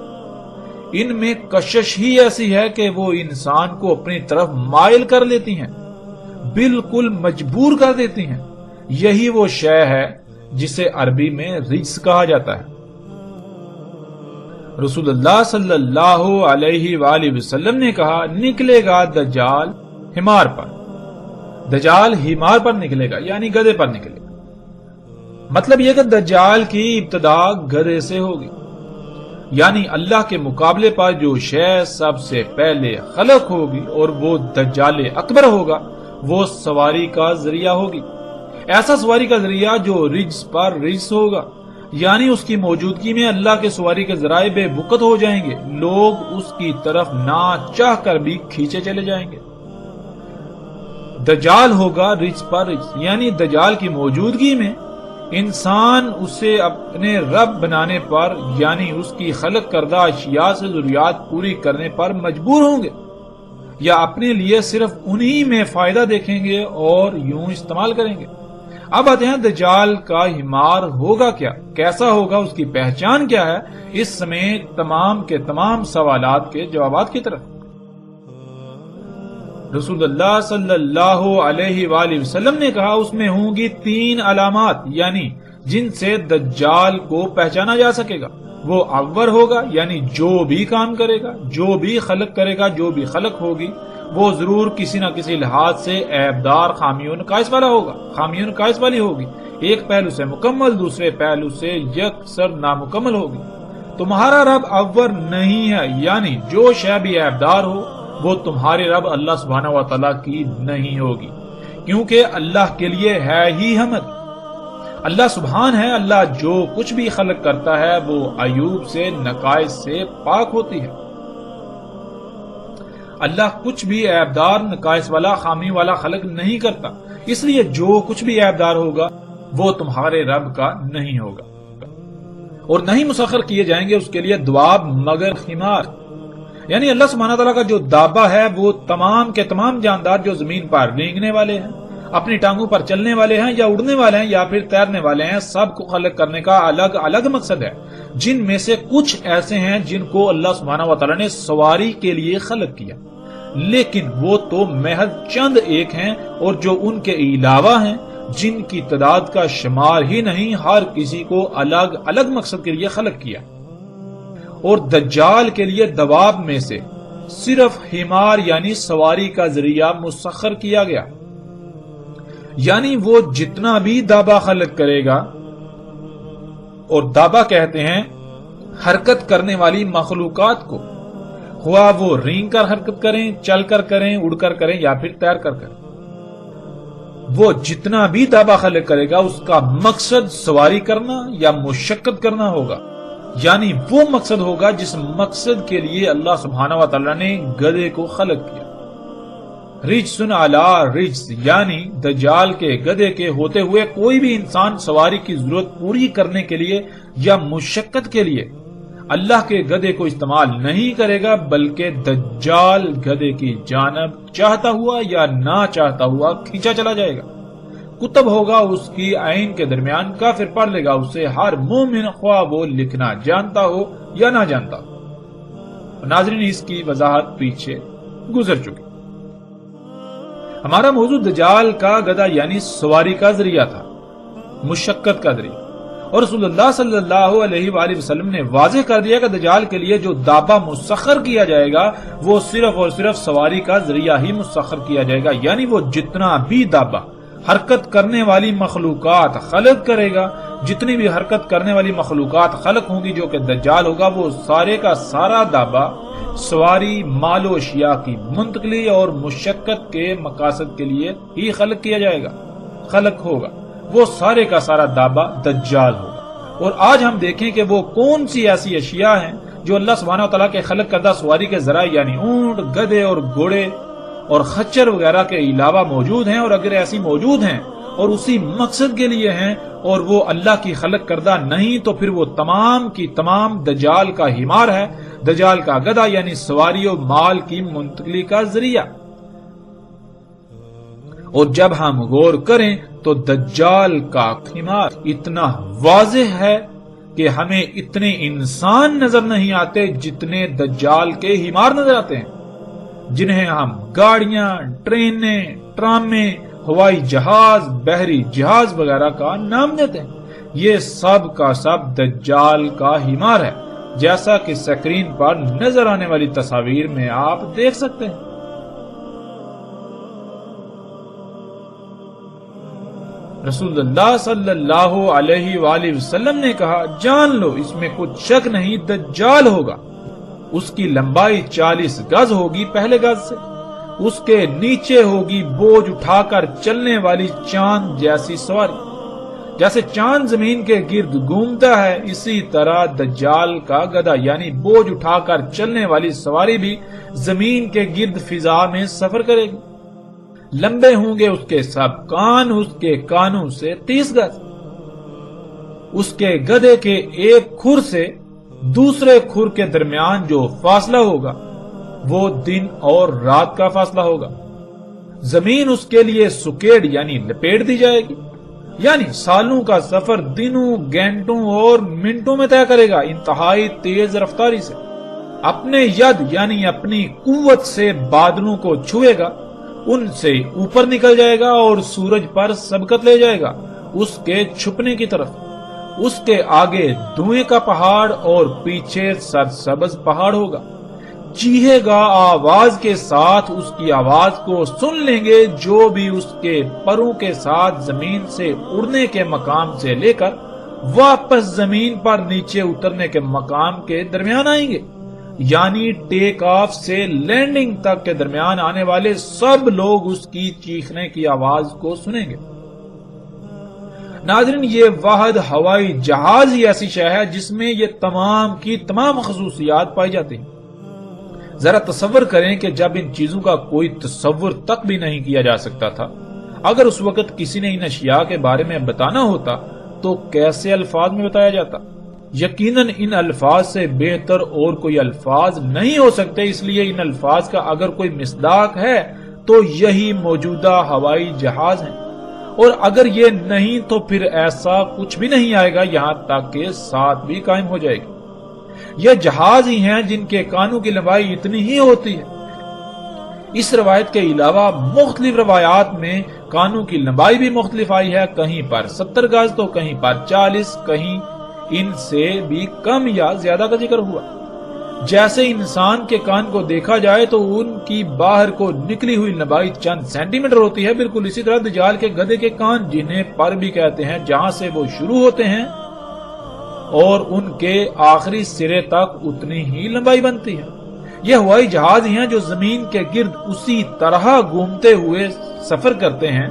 ان میں کشش ہی ایسی ہے کہ وہ انسان کو اپنی طرف مائل کر لیتی ہیں، بالکل مجبور کر دیتی ہیں۔ یہی وہ شے ہے جسے عربی میں رجس کہا جاتا ہے۔ رسول اللہ صلی اللہ علیہ وآلہ وسلم نے کہا، نکلے گا دجال حمار پر، دجال حمار پر نکلے گا، یعنی گدھے پر نکلے گا۔ مطلب یہ کہ دجال کی ابتدا گدھے سے ہوگی، یعنی اللہ کے مقابلے پر جو شے سب سے پہلے خلق ہوگی اور وہ دجال اکبر ہوگا، وہ سواری کا ذریعہ ہوگی۔ ایسا سواری کا ذریعہ جو رجس پر رجس ہوگا، یعنی اس کی موجودگی میں اللہ کے سواری کے ذرائع بے وقت ہو جائیں گے، لوگ اس کی طرف نہ چاہ کر بھی کھینچے چلے جائیں گے۔ دجال ہوگا رجس پر رجس، یعنی دجال کی موجودگی میں انسان اسے اپنے رب بنانے پر، یعنی اس کی خلق کردہ اشیاء سے ضروریات پوری کرنے پر مجبور ہوں گے، یا اپنے لیے صرف انہی میں فائدہ دیکھیں گے اور یوں استعمال کریں گے۔ اب آتے ہیں دجال کا حمار ہوگا کیا، کیسا ہوگا، اس کی پہچان کیا ہے، اس سمیت تمام کے تمام سوالات کے جوابات کی طرف۔ رسول اللہ صلی اللہ علیہ وآلہ وسلم نے کہا، اس میں ہوں گی 3 علامات، یعنی جن سے دجال کو پہچانا جا سکے گا۔ وہ اول ہوگا، یعنی جو بھی کام کرے گا، جو بھی خلق کرے گا، جو بھی خلق ہوگی، وہ ضرور کسی نہ کسی لحاظ سے عیبدار، خامیوں نقائص والا ہوگا، خامیوں نقائص والی ہوگی، ایک پہلو سے مکمل، دوسرے پہلو سے یکسر نامکمل ہوگی۔ تمہارا رب اول نہیں ہے، یعنی جو شے بھی عیبدار ہو وہ تمہارے رب اللہ سبحانہ و تعالیٰ کی نہیں ہوگی، کیونکہ اللہ کے لیے ہے ہی حمد۔ اللہ سبحان ہے، اللہ جو کچھ بھی خلق کرتا ہے وہ عیوب سے، نقائص سے پاک ہوتی ہے۔ اللہ کچھ بھی عیبدار، نقائص والا، خامی والا خلق نہیں کرتا، اس لیے جو کچھ بھی عیبدار ہوگا وہ تمہارے رب کا نہیں ہوگا، اور نہیں مسخر کیے جائیں گے اس کے لیے دواب مگر حمار، یعنی اللہ سبحانہ تعالیٰ کا جو دابہ ہے وہ تمام کے تمام جاندار جو زمین پر رینگنے والے ہیں، اپنی ٹانگوں پر چلنے والے ہیں، یا اڑنے والے ہیں، یا پھر تیرنے والے ہیں، سب کو خلق کرنے کا الگ الگ مقصد ہے، جن میں سے کچھ ایسے ہیں جن کو اللہ سبحانہ و تعالیٰ نے سواری کے لیے خلق کیا، لیکن وہ تو محض چند ایک ہیں، اور جو ان کے علاوہ ہیں جن کی تعداد کا شمار ہی نہیں، ہر کسی کو الگ الگ مقصد کے لیے خلق کیا۔ اور دجال کے لیے دواب میں سے صرف حمار یعنی سواری کا ذریعہ مسخر کیا گیا، یعنی وہ جتنا بھی دابہ خلق کرے گا، اور دابہ کہتے ہیں حرکت کرنے والی مخلوقات کو، خواہ وہ رینگ کر حرکت کریں، چل کر کریں، اڑ کر کریں، یا پھر تیر کر کریں، وہ جتنا بھی دابہ خلق کرے گا اس کا مقصد سواری کرنا یا مشقت کرنا ہوگا، یعنی وہ مقصد ہوگا جس مقصد کے لیے اللہ سبحانہ و تعالیٰ نے گدھے کو خلق کیا۔ رجسن علی رجس، یعنی دجال کے گدھے کے ہوتے ہوئے کوئی بھی انسان سواری کی ضرورت پوری کرنے کے لیے یا مشقت کے لیے اللہ کے گدھے کو استعمال نہیں کرے گا، بلکہ دجال گدھے کی جانب چاہتا ہوا یا نہ چاہتا ہوا کھینچا چلا جائے گا۔ کتب ہوگا اس کی عین کے درمیان، کافر پڑھ لے گا اسے ہر مومن، خواہ وہ لکھنا جانتا ہو یا نہ جانتا ہو۔ ناظرین، اس کی وضاحت پیچھے گزر چکی۔ ہمارا موضوع دجال کا گدھا یعنی سواری کا ذریعہ تھا، مشقت کا ذریعہ، اور رسول اللہ صلی اللہ علیہ وآلہ وسلم نے واضح کر دیا کہ دجال کے لیے جو دابہ مسخر کیا جائے گا وہ صرف اور صرف سواری کا ذریعہ ہی مسخر کیا جائے گا، یعنی وہ جتنا بھی دابہ حرکت کرنے والی مخلوقات خلق کرے گا، جتنی بھی حرکت کرنے والی مخلوقات خلق ہوں گی جو کہ دجال ہوگا، وہ سارے کا سارا دابہ سواری، مال و اشیاء کی منتقلی اور مشقت کے مقاصد کے لیے ہی خلق کیا جائے گا، خلق ہوگا، وہ سارے کا سارا دابہ دجال ہوگا۔ اور آج ہم دیکھیں کہ وہ کون سی ایسی اشیاء ہیں جو اللہ سبحانہ وتعالیٰ کے خلق کردہ سواری کے ذرائع یعنی اونٹ، گدھے اور گھوڑے اور خچر وغیرہ کے علاوہ موجود ہیں، اور اگر ایسی موجود ہیں اور اسی مقصد کے لیے ہیں اور وہ اللہ کی خلق کردہ نہیں، تو پھر وہ تمام کی تمام دجال کا حمار ہے، دجال کا گدھا یعنی سواری و مال کی منتقلی کا ذریعہ۔ اور جب ہم غور کریں تو دجال کا حمار اتنا واضح ہے کہ ہمیں اتنے انسان نظر نہیں آتے جتنے دجال کے حمار نظر آتے ہیں، جنہیں ہم گاڑیاں، ٹرینیں، ٹرامیں، ہوائی جہاز، بحری جہاز وغیرہ کا نام دیتے ہیں۔ یہ سب کا سب دجال کا حمار ہے، جیسا کہ سکرین پر نظر آنے والی تصاویر میں آپ دیکھ سکتے ہیں۔ رسول اللہ صلی اللہ علیہ وآلہ وسلم نے کہا، جان لو اس میں کچھ شک نہیں، دجال ہوگا۔ اس کی لمبائی 40 گز ہوگی پہلے گز سے، اس کے نیچے ہوگی بوجھ اٹھا کر چلنے والی چاند جیسی سواری۔ جیسے چاند زمین کے گرد گھومتا ہے، اسی طرح دجال کا گدھا یعنی بوجھ اٹھا کر چلنے والی سواری بھی زمین کے گرد فضا میں سفر کرے گی۔ لمبے ہوں گے اس کے سب کان، اس کے کانوں سے 30 گز۔ اس کے گدھے کے ایک کھر سے دوسرے کھر کے درمیان جو فاصلہ ہوگا وہ دن اور رات کا فاصلہ ہوگا۔ زمین اس کے لیے سکیڑ یعنی لپیٹ دی جائے گی، یعنی سالوں کا سفر دنوں، گھنٹوں اور منٹوں میں طے کرے گا، انتہائی تیز رفتاری سے۔ اپنے ید یعنی اپنی قوت سے بادلوں کو چھوئے گا، ان سے اوپر نکل جائے گا اور سورج پر سبقت لے جائے گا اس کے چھپنے کی طرف۔ اس کے آگے دھوئیں کا پہاڑ اور پیچھے سرسبز پہاڑ ہوگا۔ چیخے گا آواز کے ساتھ، اس کی آواز کو سن لیں گے جو بھی اس کے پروں کے ساتھ زمین سے اڑنے کے مقام سے لے کر واپس زمین پر نیچے اترنے کے مقام کے درمیان آئیں گے، یعنی ٹیک آف سے لینڈنگ تک کے درمیان آنے والے سب لوگ اس کی چیخنے کی آواز کو سنیں گے۔ ناظرین، یہ واحد ہوائی جہاز ہی ایسی شے ہے جس میں یہ تمام کی تمام خصوصیات پائی جاتی ہیں۔ ذرا تصور کریں کہ جب ان چیزوں کا کوئی تصور تک بھی نہیں کیا جا سکتا تھا، اگر اس وقت کسی نے ان اشیاء کے بارے میں بتانا ہوتا تو کیسے الفاظ میں بتایا جاتا؟ یقیناً ان الفاظ سے بہتر اور کوئی الفاظ نہیں ہو سکتے، اس لیے ان الفاظ کا اگر کوئی مصداق ہے تو یہی موجودہ ہوائی جہاز ہیں، اور اگر یہ نہیں تو پھر ایسا کچھ بھی نہیں آئے گا، یہاں تک کہ ساتھ بھی قائم ہو جائے گی۔ یہ جہاز ہی ہیں جن کے کانوں کی لمبائی اتنی ہی ہوتی ہے۔ اس روایت کے علاوہ مختلف روایات میں کانوں کی لمبائی بھی مختلف آئی ہے، کہیں پر 70 گز تو کہیں پر 40، کہیں ان سے بھی کم یا زیادہ کا ذکر ہوا۔ جیسے انسان کے کان کو دیکھا جائے تو ان کی باہر کو نکلی ہوئی لمبائی چند سینٹی میٹر ہوتی ہے، بالکل اسی طرح دجال کے گدھے کے کان، جنہیں پر بھی کہتے ہیں، جہاں سے وہ شروع ہوتے ہیں اور ان کے آخری سرے تک اتنی ہی لمبائی بنتی ہے۔ یہ ہوائی جہاز ہی ہیں جو زمین کے گرد اسی طرح گھومتے ہوئے سفر کرتے ہیں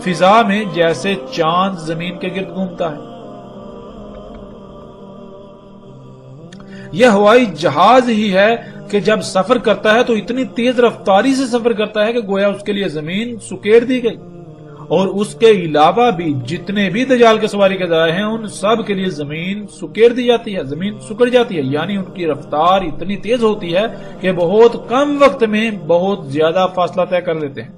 فضا میں جیسے چاند زمین کے گرد گھومتا ہے۔ یہ ہوائی جہاز ہی ہے کہ جب سفر کرتا ہے تو اتنی تیز رفتاری سے سفر کرتا ہے کہ گویا اس کے لیے زمین سکیڑ دی گئی، اور اس کے علاوہ بھی جتنے بھی دجال کے سواری کے ذرائع ہیں ان سب کے لیے زمین سکیڑ دی جاتی ہے، زمین سکڑ جاتی ہے، یعنی ان کی رفتار اتنی تیز ہوتی ہے کہ بہت کم وقت میں بہت زیادہ فاصلہ طے کر لیتے ہیں۔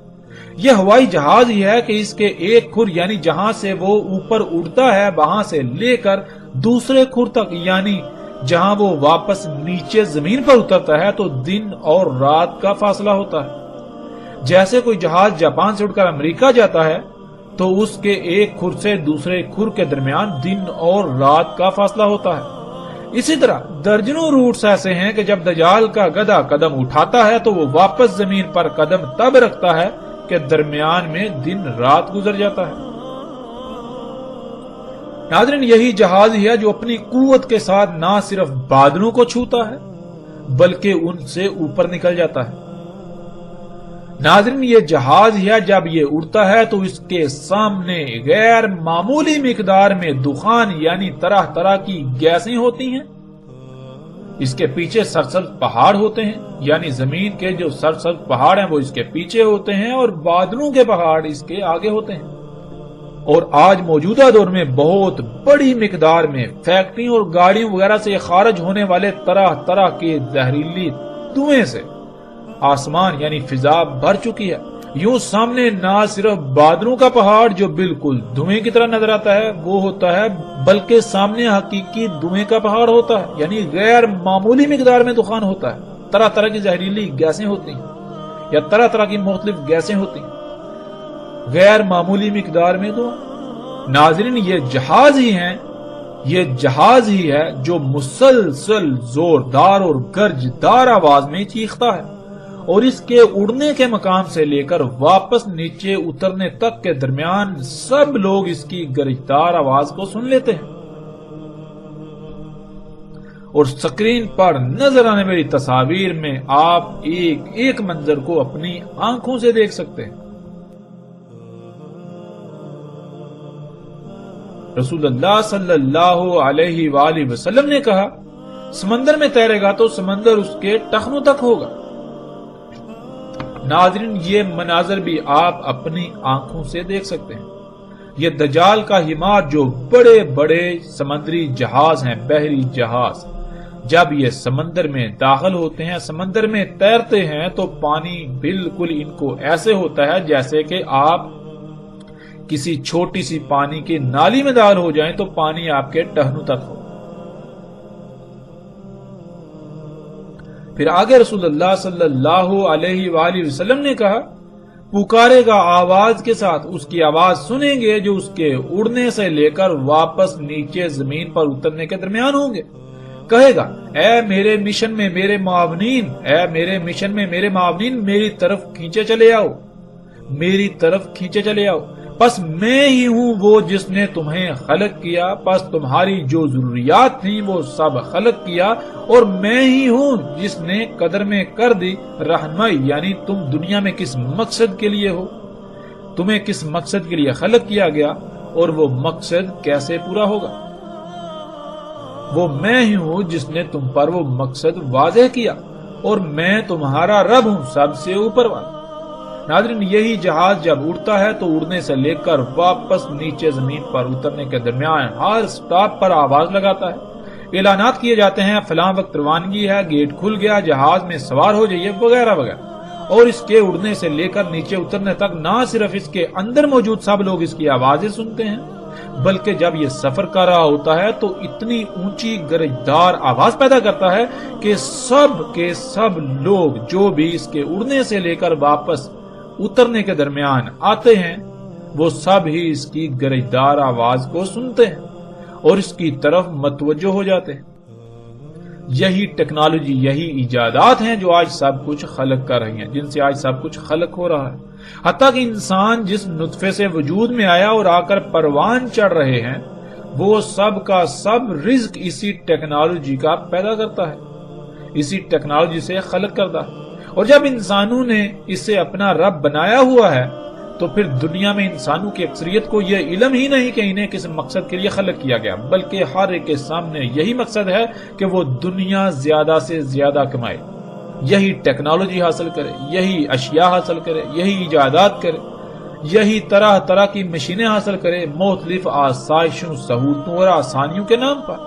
یہ ہوائی جہاز ہی ہے کہ اس کے ایک کھر یعنی جہاں سے وہ اوپر اڑتا ہے وہاں سے لے کر دوسرے کھر تک، یعنی جہاں وہ واپس نیچے زمین پر اترتا ہے تو دن اور رات کا فاصلہ ہوتا ہے۔ جیسے کوئی جہاز جاپان سے اڑ کر امریکہ جاتا ہے تو اس کے ایک کھر سے دوسرے کھر کے درمیان دن اور رات کا فاصلہ ہوتا ہے۔ اسی طرح درجنوں روٹس ایسے ہیں کہ جب دجال کا گدھا قدم اٹھاتا ہے تو وہ واپس زمین پر قدم تب رکھتا ہے کہ درمیان میں دن رات گزر جاتا ہے۔ ناظرین، یہی جہاز ہی ہے جو اپنی قوت کے ساتھ نہ صرف بادلوں کو چھوتا ہے بلکہ ان سے اوپر نکل جاتا ہے۔ ناظرین، یہ جہاز ہی ہے جب یہ اڑتا ہے تو اس کے سامنے غیر معمولی مقدار میں دخان یعنی طرح طرح کی گیسیں ہوتی ہیں، اس کے پیچھے سرسبز پہاڑ ہوتے ہیں، یعنی زمین کے جو سرسبز پہاڑ ہیں وہ اس کے پیچھے ہوتے ہیں اور بادلوں کے پہاڑ اس کے آگے ہوتے ہیں۔ اور آج موجودہ دور میں بہت بڑی مقدار میں فیکٹریوں اور گاڑیوں وغیرہ سے خارج ہونے والے طرح طرح کے زہریلی دھوئیں سے آسمان یعنی فضا بھر چکی ہے۔ یوں سامنے نہ صرف بادلوں کا پہاڑ جو بالکل دھوئیں کی طرح نظر آتا ہے وہ ہوتا ہے، بلکہ سامنے حقیقی دھوئیں کا پہاڑ ہوتا ہے، یعنی غیر معمولی مقدار میں دخان ہوتا ہے، طرح طرح کی زہریلی گیسیں ہوتی ہیں یا طرح طرح کی مختلف گیسیں ہوتی ہیں غیر معمولی مقدار میں۔ تو ناظرین یہ جہاز ہی ہے جو مسلسل زوردار اور گرجدار آواز میں چیختا ہے، اور اس کے اڑنے کے مقام سے لے کر واپس نیچے اترنے تک کے درمیان سب لوگ اس کی گرجدار آواز کو سن لیتے ہیں، اور سکرین پر نظر آنے والی تصاویر میں آپ ایک ایک منظر کو اپنی آنکھوں سے دیکھ سکتے ہیں۔ رسول اللہ صلی اللہ علیہ وآلہ وسلم نے کہا، سمندر میں تیرے گا تو سمندر اس کے ٹخنوں تک ہوگا۔ ناظرین یہ مناظر بھی آپ اپنی آنکھوں سے دیکھ سکتے ہیں۔ یہ دجال کا حمار جو بڑے بڑے سمندری جہاز ہیں، بحری جہاز، جب یہ سمندر میں داخل ہوتے ہیں، سمندر میں تیرتے ہیں تو پانی بالکل ان کو ایسے ہوتا ہے جیسے کہ آپ کسی چھوٹی سی پانی کی نالی میں داخل ہو جائیں تو پانی آپ کے ٹہنوں تک ہو۔ پھر آگے رسول اللہ صلی اللہ علیہ وآلہ وسلم نے کہا، پکارے گا آواز کے ساتھ، اس کی آواز سنیں گے جو اس کے اڑنے سے لے کر واپس نیچے زمین پر اترنے کے درمیان ہوں گے۔ کہے گا، اے میرے مشن میں میرے معاونین، اے میرے مشن میں میرے معاونین، میری طرف کھینچے چلے آؤ، میری طرف کھینچے چلے آؤ، پس میں ہی ہوں وہ جس نے تمہیں خلق کیا، پس تمہاری جو ضروریات تھیں وہ سب خلق کیا، اور میں ہی ہوں جس نے قدر میں کر دی رہنمائی، یعنی تم دنیا میں کس مقصد کے لیے ہو، تمہیں کس مقصد کے لیے خلق کیا گیا اور وہ مقصد کیسے پورا ہوگا۔ وہ میں ہی ہوں جس نے تم پر وہ مقصد واضح کیا، اور میں تمہارا رب ہوں، سب سے اوپر والا۔ ناظرین یہی جہاز جب اڑتا ہے تو اڑنے سے لے کر واپس نیچے زمین پر اترنے کے درمیان ہر سٹاپ پر آواز لگاتا ہے، اعلانات کیے جاتے ہیں، فلاں وقت روانگی ہے، گیٹ کھل گیا، جہاز میں سوار ہو جائیے، وغیرہ وغیرہ۔ اور اس کے اڑنے سے لے کر نیچے اترنے تک نہ صرف اس کے اندر موجود سب لوگ اس کی آوازیں سنتے ہیں، بلکہ جب یہ سفر کر رہا ہوتا ہے تو اتنی اونچی گرجدار آواز پیدا کرتا ہے کہ سب کے سب لوگ جو بھی اس کے اڑنے سے لے کر واپس اترنے کے درمیان آتے ہیں وہ سب ہی اس کی گرجدار آواز کو سنتے ہیں اور اس کی طرف متوجہ ہو جاتے ہیں۔ یہی ٹیکنالوجی، یہی ایجادات ہیں جو آج سب کچھ خلق کر رہی ہیں، جن سے آج سب کچھ خلق ہو رہا ہے۔ حتیٰ کہ انسان جس نطفے سے وجود میں آیا اور آ کر پروان چڑھ رہے ہیں، وہ سب کا سب رزق اسی ٹیکنالوجی کا پیدا کرتا ہے، اسی ٹیکنالوجی سے خلق کرتا ہے۔ اور جب انسانوں نے اسے اپنا رب بنایا ہوا ہے تو پھر دنیا میں انسانوں کی اکثریت کو یہ علم ہی نہیں کہ انہیں کس مقصد کے لیے خلق کیا گیا، بلکہ ہر ایک کے سامنے یہی مقصد ہے کہ وہ دنیا زیادہ سے زیادہ کمائے، یہی ٹیکنالوجی حاصل کرے، یہی اشیاء حاصل کرے، یہی ایجادات کرے، یہی طرح طرح کی مشینیں حاصل کرے، مختلف آسائشوں، سہولتوں اور آسانیوں کے نام پر۔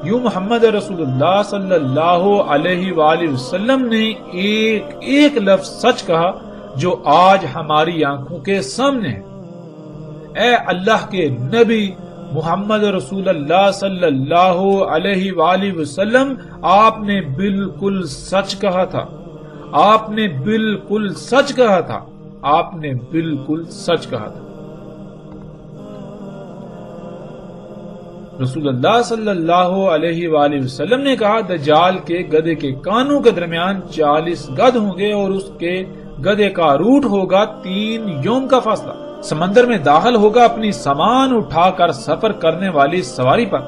یوں محمد رسول اللہ صلی اللہ علیہ وآلہ وسلم نے ایک ایک لفظ سچ کہا جو آج ہماری آنکھوں کے سامنے ہے۔ اے اللہ کے نبی محمد رسول اللہ صلی اللہ علیہ وآلہ وسلم، آپ نے بالکل سچ کہا تھا، آپ نے بالکل سچ کہا تھا، آپ نے بالکل سچ کہا تھا۔ رسول اللہ صلی اللہ علیہ وآلہ وسلم نے کہا، دجال کے گدھے کے کانوں کے درمیان 40 گدھ ہوں گے اور اس کے گدھے کا روٹ ہوگا 3 یوم کا فاصلہ۔ سمندر میں داخل ہوگا اپنی سامان اٹھا کر سفر کرنے والی سواری پر۔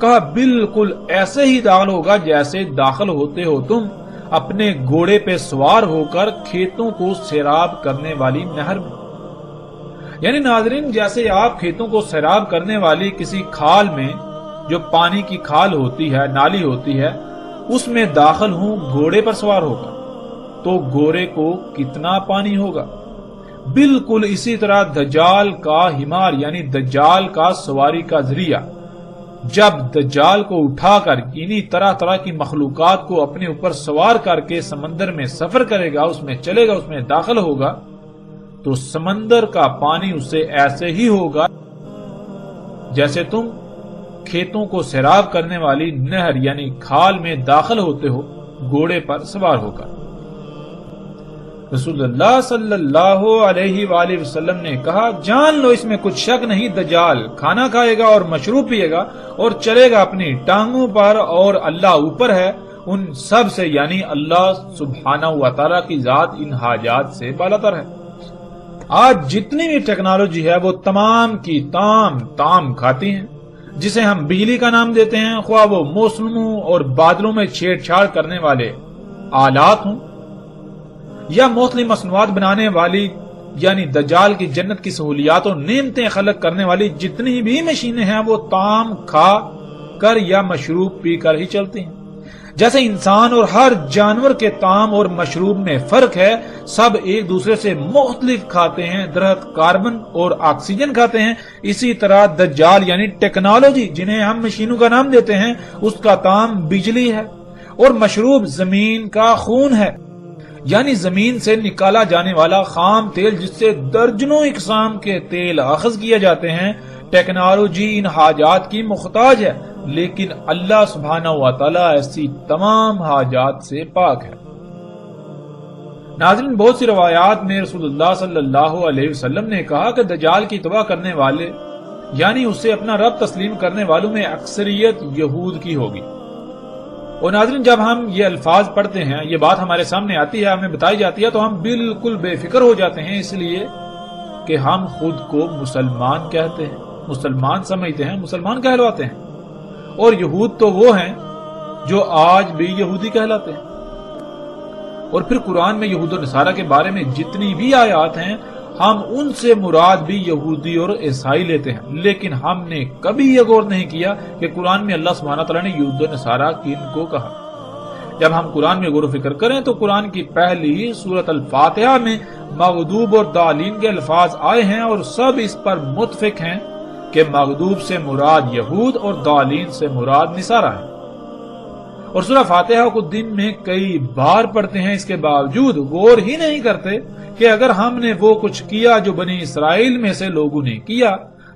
کہا بالکل ایسے ہی داخل ہوگا جیسے داخل ہوتے ہو تم اپنے گھوڑے پہ سوار ہو کر کھیتوں کو سیراب کرنے والی نہر میں، یعنی ناظرین جیسے آپ کھیتوں کو سیراب کرنے والی کسی کھال میں، جو پانی کی کھال ہوتی ہے، نالی ہوتی ہے، اس میں داخل ہوں گھوڑے پر سوار ہوگا تو گھوڑے کو کتنا پانی ہوگا، بالکل اسی طرح دجال کا حمار یعنی دجال کا سواری کا ذریعہ جب دجال کو اٹھا کر یعنی طرح طرح کی مخلوقات کو اپنے اوپر سوار کر کے سمندر میں سفر کرے گا، اس میں چلے گا، اس میں داخل ہوگا، تو سمندر کا پانی اس سے ایسے ہی ہوگا جیسے تم کھیتوں کو سیراب کرنے والی نہر یعنی کھال میں داخل ہوتے ہو گھوڑے پر سوار ہو کر۔ رسول اللہ صلی اللہ علیہ وآلہ وسلم نے کہا، جان لو اس میں کچھ شک نہیں، دجال کھانا کھائے گا اور مشروب پیے گا اور چلے گا اپنی ٹانگوں پر، اور اللہ اوپر ہے ان سب سے یعنی اللہ سبحانہ و تعالی کی ذات ان حاجات سے بالاتر ہے۔ آج جتنی بھی ٹیکنالوجی ہے وہ تمام کی تام کھاتی ہیں، جسے ہم بجلی کا نام دیتے ہیں، خواہ وہ موسموں اور بادلوں میں چھیڑ چھاڑ کرنے والے آلات ہوں یا مختلف مصنوعات بنانے والی یعنی دجال کی جنت کی سہولیات اور نعمتیں خلق کرنے والی جتنی بھی مشینیں ہیں وہ تام کھا کر یا مشروب پی کر ہی چلتی ہیں۔ جیسے انسان اور ہر جانور کے طعام اور مشروب میں فرق ہے، سب ایک دوسرے سے مختلف کھاتے ہیں، درخت کاربن اور آکسیجن کھاتے ہیں، اسی طرح دجال یعنی ٹیکنالوجی جنہیں ہم مشینوں کا نام دیتے ہیں اس کا طعام بجلی ہے، اور مشروب زمین کا خون ہے یعنی زمین سے نکالا جانے والا خام تیل جس سے درجنوں اقسام کے تیل اخذ کیے جاتے ہیں۔ ٹیکنالوجی ان حاجات کی محتاج ہے، لیکن اللہ سبحانہ و تعالی ایسی تمام حاجات سے پاک ہے۔ ناظرین، بہت سی روایات میں رسول اللہ صلی اللہ علیہ وسلم نے کہا کہ دجال کی تباہ کرنے والے یعنی اسے اپنا رب تسلیم کرنے والوں میں اکثریت یہود کی ہوگی۔ اور ناظرین، جب ہم یہ الفاظ پڑھتے ہیں، یہ بات ہمارے سامنے آتی ہے، ہمیں بتائی جاتی ہے، تو ہم بالکل بے فکر ہو جاتے ہیں، اس لیے کہ ہم خود کو مسلمان کہتے ہیں، مسلمان سمجھتے ہیں، مسلمان کہلواتے ہیں، اور یہود تو وہ ہیں جو آج بھی یہودی کہلاتے ہیں۔ اور پھر قرآن میں یہود و نصارہ کے بارے میں جتنی بھی آیات ہیں ہم ان سے مراد بھی یہودی اور عیسائی لیتے ہیں، لیکن ہم نے کبھی یہ غور نہیں کیا کہ قرآن میں اللہ سبحانہ تعالیٰ نے یہود و نصارہ کن کو کہا۔ جب ہم قرآن میں غور و فکر کریں تو قرآن کی پہلی سورۃ الفاتحہ میں مغضوب اور ضالین کے الفاظ آئے ہیں، اور سب اس پر متفق ہیں کہ مغضوب سے مراد یہود اور ضالین سے مراد نصارہ ہے۔ اور سورہ فاتحہ کو دن میں کئی بار پڑھتے ہیں، اس کے باوجود غور ہی نہیں کرتے کہ اگر ہم نے وہ کچھ کیا جو بنی اسرائیل میں سے لوگوں نے کیا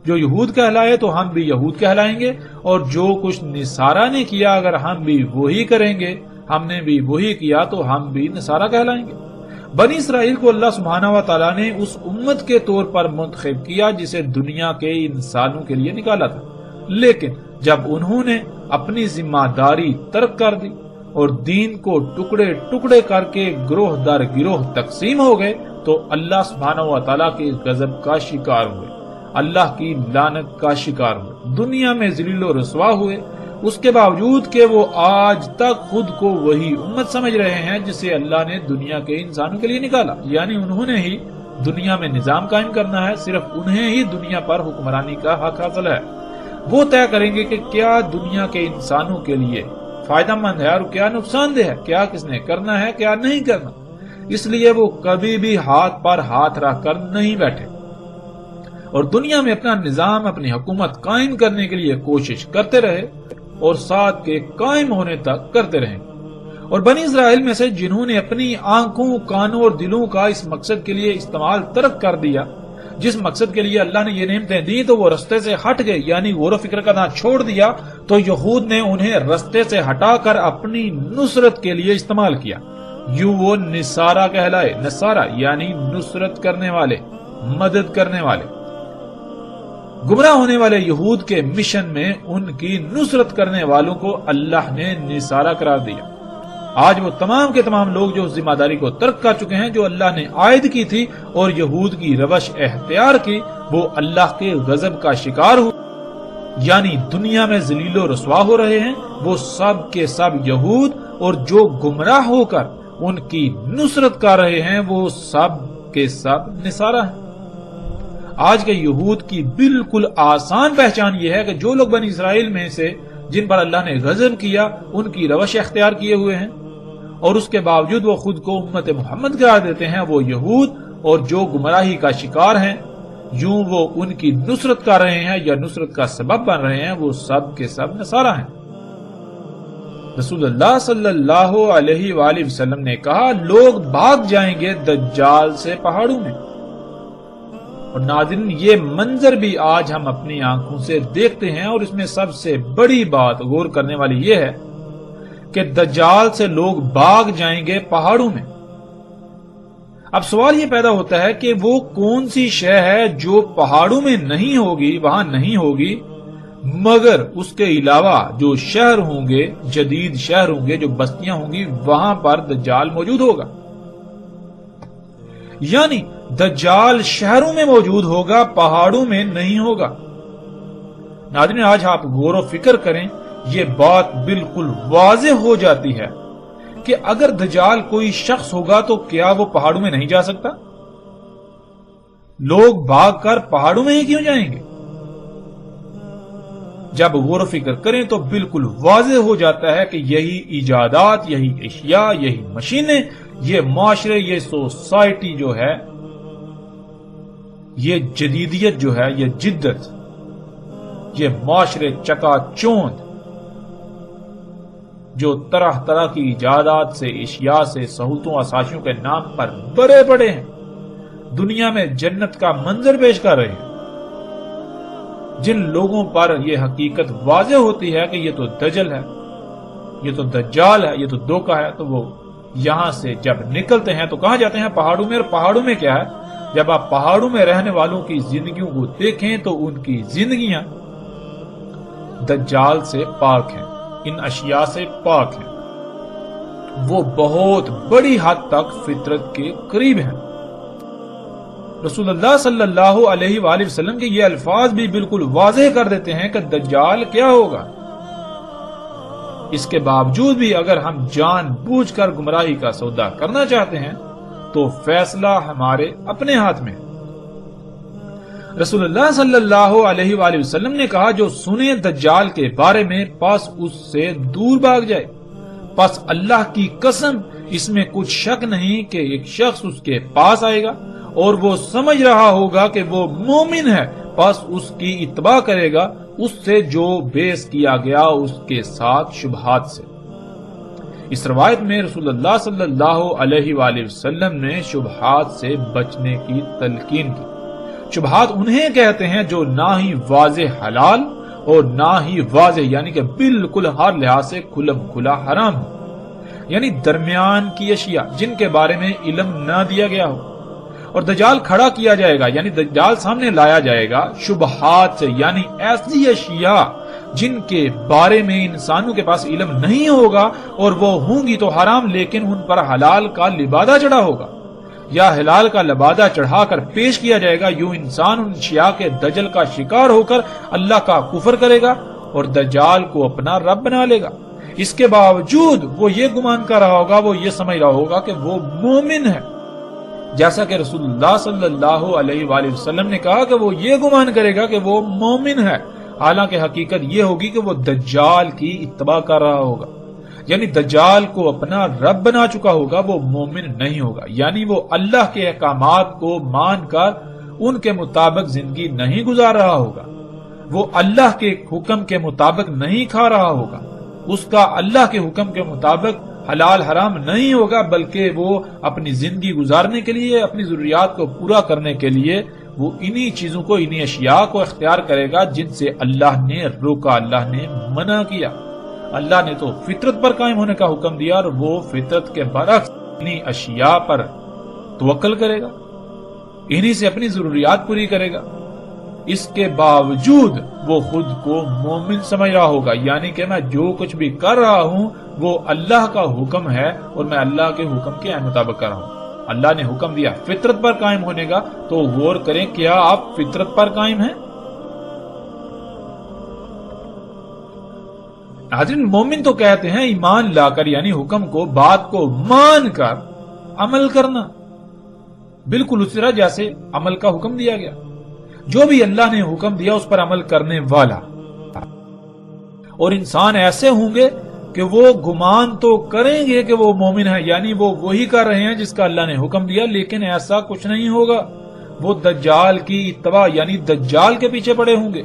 جو یہود کہلائے تو ہم بھی یہود کہلائیں گے، اور جو کچھ نصارہ نے کیا اگر ہم بھی وہی کریں گے، ہم نے بھی وہی کیا تو ہم بھی نصارہ کہلائیں گے۔ بنی اسرائیل کو اللہ سبحانہ و تعالیٰ نے اس امت کے طور پر منتخب کیا جسے دنیا کے انسانوں کے لیے نکالا تھا، لیکن جب انہوں نے اپنی ذمہ داری ترک کر دی اور دین کو ٹکڑے ٹکڑے کر کے گروہ در گروہ تقسیم ہو گئے تو اللہ سبحانہ و تعالیٰ کے غضب کا شکار ہوئے، اللہ کی لعنت کا شکار ہوئے، دنیا میں ذلیل و رسوا ہوئے، اس کے باوجود کہ وہ آج تک خود کو وہی امت سمجھ رہے ہیں جسے اللہ نے دنیا کے انسانوں کے لیے نکالا، یعنی انہوں نے ہی دنیا میں نظام قائم کرنا ہے، صرف انہیں ہی دنیا پر حکمرانی کا حق حاصل ہے۔ وہ طے کریں گے کہ کیا دنیا کے انسانوں کے لیے فائدہ مند ہے اور کیا نقصان دہ ہے، کیا کس نے کرنا ہے کیا نہیں کرنا، اس لیے وہ کبھی بھی ہاتھ پر ہاتھ رکھ کر نہیں بیٹھے اور دنیا میں اپنا نظام اپنی حکومت قائم کرنے کے لیے کوشش کرتے رہے اور ساتھ کے قائم ہونے تک کرتے رہیں۔ اور بنی اسرائیل میں سے جنہوں نے اپنی آنکھوں کانوں اور دلوں کا اس مقصد کے لیے استعمال ترک کر دیا جس مقصد کے لیے اللہ نے یہ نعمتیں دی تو وہ رستے سے ہٹ گئے، یعنی غور و فکر کرنا چھوڑ دیا، تو یہود نے انہیں رستے سے ہٹا کر اپنی نصرت کے لیے استعمال کیا، یوں وہ نصارہ کہلائے۔ نصارہ یعنی نصرت کرنے والے، مدد کرنے والے۔ گمراہ ہونے والے یہود کے مشن میں ان کی نصرت کرنے والوں کو اللہ نے نصارہ قرار دیا۔ آج وہ تمام کے تمام لوگ جو ذمہ داری کو ترک کر چکے ہیں جو اللہ نے عائد کی تھی اور یہود کی روش اختیار کی، وہ اللہ کے غضب کا شکار ہوئے، یعنی دنیا میں ذلیل و رسوا ہو رہے ہیں، وہ سب کے سب یہود، اور جو گمراہ ہو کر ان کی نصرت کر رہے ہیں وہ سب کے سب نصارہ ہیں۔ آج کے یہود کی بالکل آسان پہچان یہ ہے کہ جو لوگ بنی اسرائیل میں سے جن پر اللہ نے غضب کیا ان کی روش اختیار کیے ہوئے ہیں اور اس کے باوجود وہ خود کو امت محمد قرار دیتے ہیں، وہ یہود اور جو گمراہی کا شکار ہیں یوں وہ ان کی نصرت کر رہے ہیں یا نصرت کا سبب بن رہے ہیں، وہ سب کے سب نصارہ ہیں۔ رسول اللہ صلی اللہ علیہ وآلہ وسلم نے کہا لوگ بھاگ جائیں گے دجال سے پہاڑوں میں۔ اور ناظرین یہ منظر بھی آج ہم اپنی آنکھوں سے دیکھتے ہیں، اور اس میں سب سے بڑی بات غور کرنے والی یہ ہے کہ دجال سے لوگ بھاگ جائیں گے پہاڑوں میں۔ اب سوال یہ پیدا ہوتا ہے کہ وہ کون سی شے ہے جو پہاڑوں میں نہیں ہوگی، وہاں نہیں ہوگی، مگر اس کے علاوہ جو شہر ہوں گے، جدید شہر ہوں گے، جو بستیاں ہوں گی، وہاں پر دجال موجود ہوگا۔ یعنی دجال شہروں میں موجود ہوگا، پہاڑوں میں نہیں ہوگا۔ ناظرین آج آپ غور و فکر کریں، یہ بات بالکل واضح ہو جاتی ہے کہ اگر دجال کوئی شخص ہوگا تو کیا وہ پہاڑوں میں نہیں جا سکتا؟ لوگ بھاگ کر پہاڑوں میں ہی کیوں جائیں گے؟ جب غور و فکر کریں تو بالکل واضح ہو جاتا ہے کہ یہی ایجادات، یہی اشیاء، یہی مشینیں، یہ معاشرے، یہ سوسائٹی جو ہے، یہ جدیدیت جو ہے، یہ جدت، یہ معاشرے چکا چوند جو طرح طرح کی ایجادات سے، اشیاء سے، سہولتوں، آسائشوں کے نام پر بڑے بڑے ہیں، دنیا میں جنت کا منظر پیش کر رہے ہیں۔ جن لوگوں پر یہ حقیقت واضح ہوتی ہے کہ یہ تو دجل ہے، یہ تو دجال ہے، یہ تو دھوکہ ہے، تو وہ یہاں سے جب نکلتے ہیں تو کہاں جاتے ہیں؟ پہاڑوں میں۔ اور پہاڑوں میں کیا ہے؟ جب آپ پہاڑوں میں رہنے والوں کی زندگیوں کو دیکھیں تو ان کی زندگیاں دجال سے پاک ہیں، ان اشیاء سے پاک ہیں، وہ بہت بڑی حد تک فطرت کے قریب ہیں۔ رسول اللہ صلی اللہ علیہ وآلہ وسلم کے یہ الفاظ بھی بالکل واضح کر دیتے ہیں کہ دجال کیا ہوگا۔ اس کے باوجود بھی اگر ہم جان بوجھ کر گمراہی کا سودا کرنا چاہتے ہیں تو فیصلہ ہمارے اپنے ہاتھ میں ہے۔ رسول اللہ صلی اللہ علیہ وآلہ وسلم نے کہا جو سنے دجال کے بارے میں پس اس سے دور بھاگ جائے۔ پس اللہ کی قسم اس میں کچھ شک نہیں کہ ایک شخص اس کے پاس آئے گا اور وہ سمجھ رہا ہوگا کہ وہ مومن ہے، پس اس کی اتباع کرے گا، اس سے جو بیس کیا گیا اس کے ساتھ شبہات سے۔ اس روایت میں رسول اللہ صلی اللہ علیہ وآلہ وسلم نے شبہات سے بچنے کی تلقین کی۔ شبہات انہیں کہتے ہیں جو نہ ہی واضح حلال اور نہ ہی واضح یعنی کہ بالکل ہر لحاظ سے کھلم کھلا حرام ہو، یعنی درمیان کی اشیاء جن کے بارے میں علم نہ دیا گیا ہو۔ اور دجال کھڑا کیا جائے گا، یعنی دجال سامنے لایا جائے گا شبہات سے، یعنی ایسی اشیاء جن کے بارے میں انسانوں کے پاس علم نہیں ہوگا، اور وہ ہوں گی تو حرام، لیکن ان پر حلال کا لبادہ چڑھا ہوگا یا حلال کا لبادہ چڑھا کر پیش کیا جائے گا۔ یوں انسان ان اشیاء کے دجل کا شکار ہو کر اللہ کا کفر کرے گا اور دجال کو اپنا رب بنا لے گا۔ اس کے باوجود وہ یہ گمان کر رہا ہوگا، وہ یہ سمجھ رہا ہوگا کہ وہ مومن ہے، جیسا کہ رسول اللہ صلی اللہ علیہ وآلہ وسلم نے کہا کہ وہ یہ گمان کرے گا کہ وہ مومن ہے، حالانکہ حقیقت یہ ہوگی کہ وہ دجال کی اتباع کر رہا ہوگا، یعنی دجال کو اپنا رب بنا چکا ہوگا، وہ مومن نہیں ہوگا، یعنی وہ اللہ کے احکامات کو مان کر ان کے مطابق زندگی نہیں گزار رہا ہوگا، وہ اللہ کے حکم کے مطابق نہیں کھا رہا ہوگا، اس کا اللہ کے حکم کے مطابق حلال حرام نہیں ہوگا، بلکہ وہ اپنی زندگی گزارنے کے لیے، اپنی ضروریات کو پورا کرنے کے لیے وہ انہی چیزوں کو، انہی اشیاء کو اختیار کرے گا جن سے اللہ نے روکا، اللہ نے منع کیا۔ اللہ نے تو فطرت پر قائم ہونے کا حکم دیا اور وہ فطرت کے برعکس انہی اشیاء پر توکل کرے گا، انہی سے اپنی ضروریات پوری کرے گا۔ اس کے باوجود وہ خود کو مومن سمجھ رہا ہوگا، یعنی کہ میں جو کچھ بھی کر رہا ہوں وہ اللہ کا حکم ہے اور میں اللہ کے حکم کے مطابق کر رہا ہوں۔ اللہ نے حکم دیا فطرت پر قائم ہونے کا، تو غور کریں کیا آپ فطرت پر قائم ہیں؟ حضرت مومن تو کہتے ہیں ایمان لا کر، یعنی حکم کو، بات کو مان کر عمل کرنا، بالکل اس طرح جیسے عمل کا حکم دیا گیا، جو بھی اللہ نے حکم دیا اس پر عمل کرنے والا۔ اور انسان ایسے ہوں گے کہ وہ گمان تو کریں گے کہ وہ مومن ہے، یعنی وہ وہی کر رہے ہیں جس کا اللہ نے حکم دیا، لیکن ایسا کچھ نہیں ہوگا. وہ دجال کی اتباع یعنی دجال کے پیچھے پڑے ہوں گے.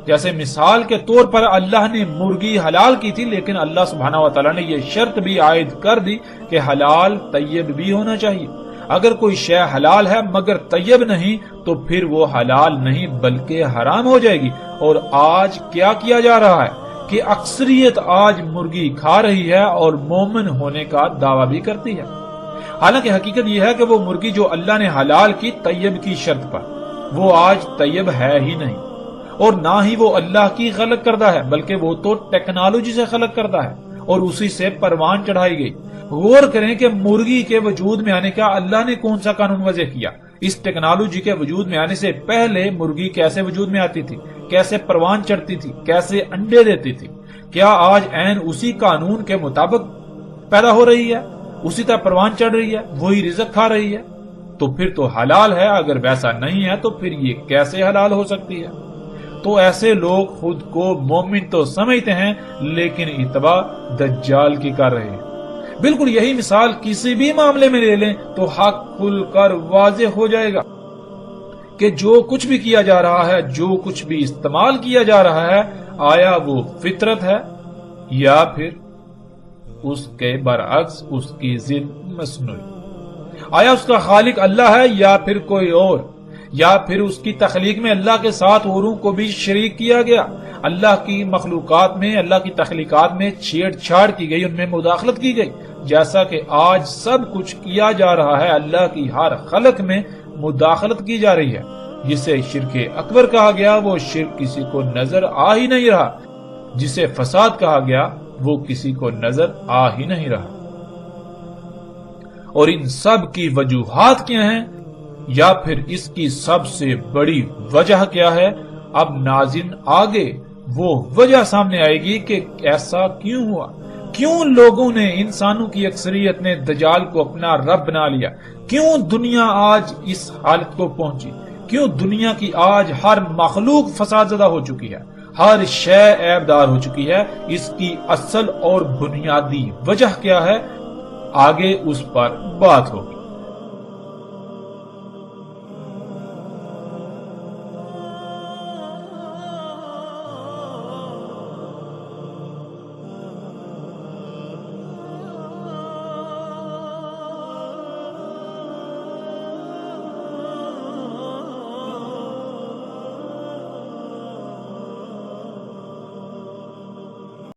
جیسے مثال کے طور پر اللہ نے مرغی حلال کی تھی، لیکن اللہ سبحانہ و تعالیٰ نے یہ شرط بھی عائد کر دی کہ حلال طیب بھی ہونا چاہیے. اگر کوئی شے حلال ہے مگر طیب نہیں تو پھر وہ حلال نہیں بلکہ حرام ہو جائے گی. اور آج کیا کیا جا رہا ہے کہ اکثریت آج مرغی کھا رہی ہے اور مومن ہونے کا دعویٰ بھی کرتی ہے. حالانکہ حقیقت یہ ہے کہ وہ مرغی جو اللہ نے حلال کی طیب کی شرط پر، وہ آج طیب ہے ہی نہیں، اور نہ ہی وہ اللہ کی خلق کردہ ہے، بلکہ وہ تو ٹیکنالوجی سے خلق کردہ ہے اور اسی سے پروان چڑھائی گئی. غور کریں کہ مرغی کے وجود میں آنے کا اللہ نے کون سا قانون وضع کیا. اس ٹیکنالوجی کے وجود میں آنے سے پہلے مرغی کیسے وجود میں آتی تھی، کیسے پروان چڑھتی تھی، کیسے انڈے دیتی تھی؟ کیا آج عین اسی قانون کے مطابق پیدا ہو رہی ہے، اسی طرح پروان چڑھ رہی ہے، وہی رزق کھا رہی ہے؟ تو پھر تو حلال ہے. اگر ویسا نہیں ہے تو پھر یہ کیسے حلال ہو سکتی ہے؟ تو ایسے لوگ خود کو مومن تو سمجھتے ہیں لیکن اتباع دجال کی کر رہے ہیں. بالکل یہی مثال کسی بھی معاملے میں لے لیں تو حق کھل کر واضح ہو جائے گا کہ جو کچھ بھی کیا جا رہا ہے، جو کچھ بھی استعمال کیا جا رہا ہے، آیا وہ فطرت ہے یا پھر اس کے برعکس اس کی ضد مصنوعی؟ آیا اس کا خالق اللہ ہے یا پھر کوئی اور؟ یا پھر اس کی تخلیق میں اللہ کے ساتھ اوروں کو بھی شریک کیا گیا؟ اللہ کی مخلوقات میں، اللہ کی تخلیقات میں چھیڑ چھاڑ کی گئی، ان میں مداخلت کی گئی، جیسا کہ آج سب کچھ کیا جا رہا ہے. اللہ کی ہر خلق میں مداخلت کی جا رہی ہے. جسے شرک اکبر کہا گیا وہ شرک کسی کو نظر آ ہی نہیں رہا، جسے فساد کہا گیا وہ کسی کو نظر آ ہی نہیں رہا. اور ان سب کی وجوہات کیا ہیں یا پھر اس کی سب سے بڑی وجہ کیا ہے؟ اب ناظرین آگے وہ وجہ سامنے آئے گی کہ ایسا کیوں ہوا، کیوں لوگوں نے، انسانوں کی اکثریت نے دجال کو اپنا رب بنا لیا، کیوں دنیا آج اس حالت کو پہنچی، کیوں دنیا کی آج ہر مخلوق فساد زدہ ہو چکی ہے، ہر شے عیب دار ہو چکی ہے. اس کی اصل اور بنیادی وجہ کیا ہے؟ آگے اس پر بات ہوگی.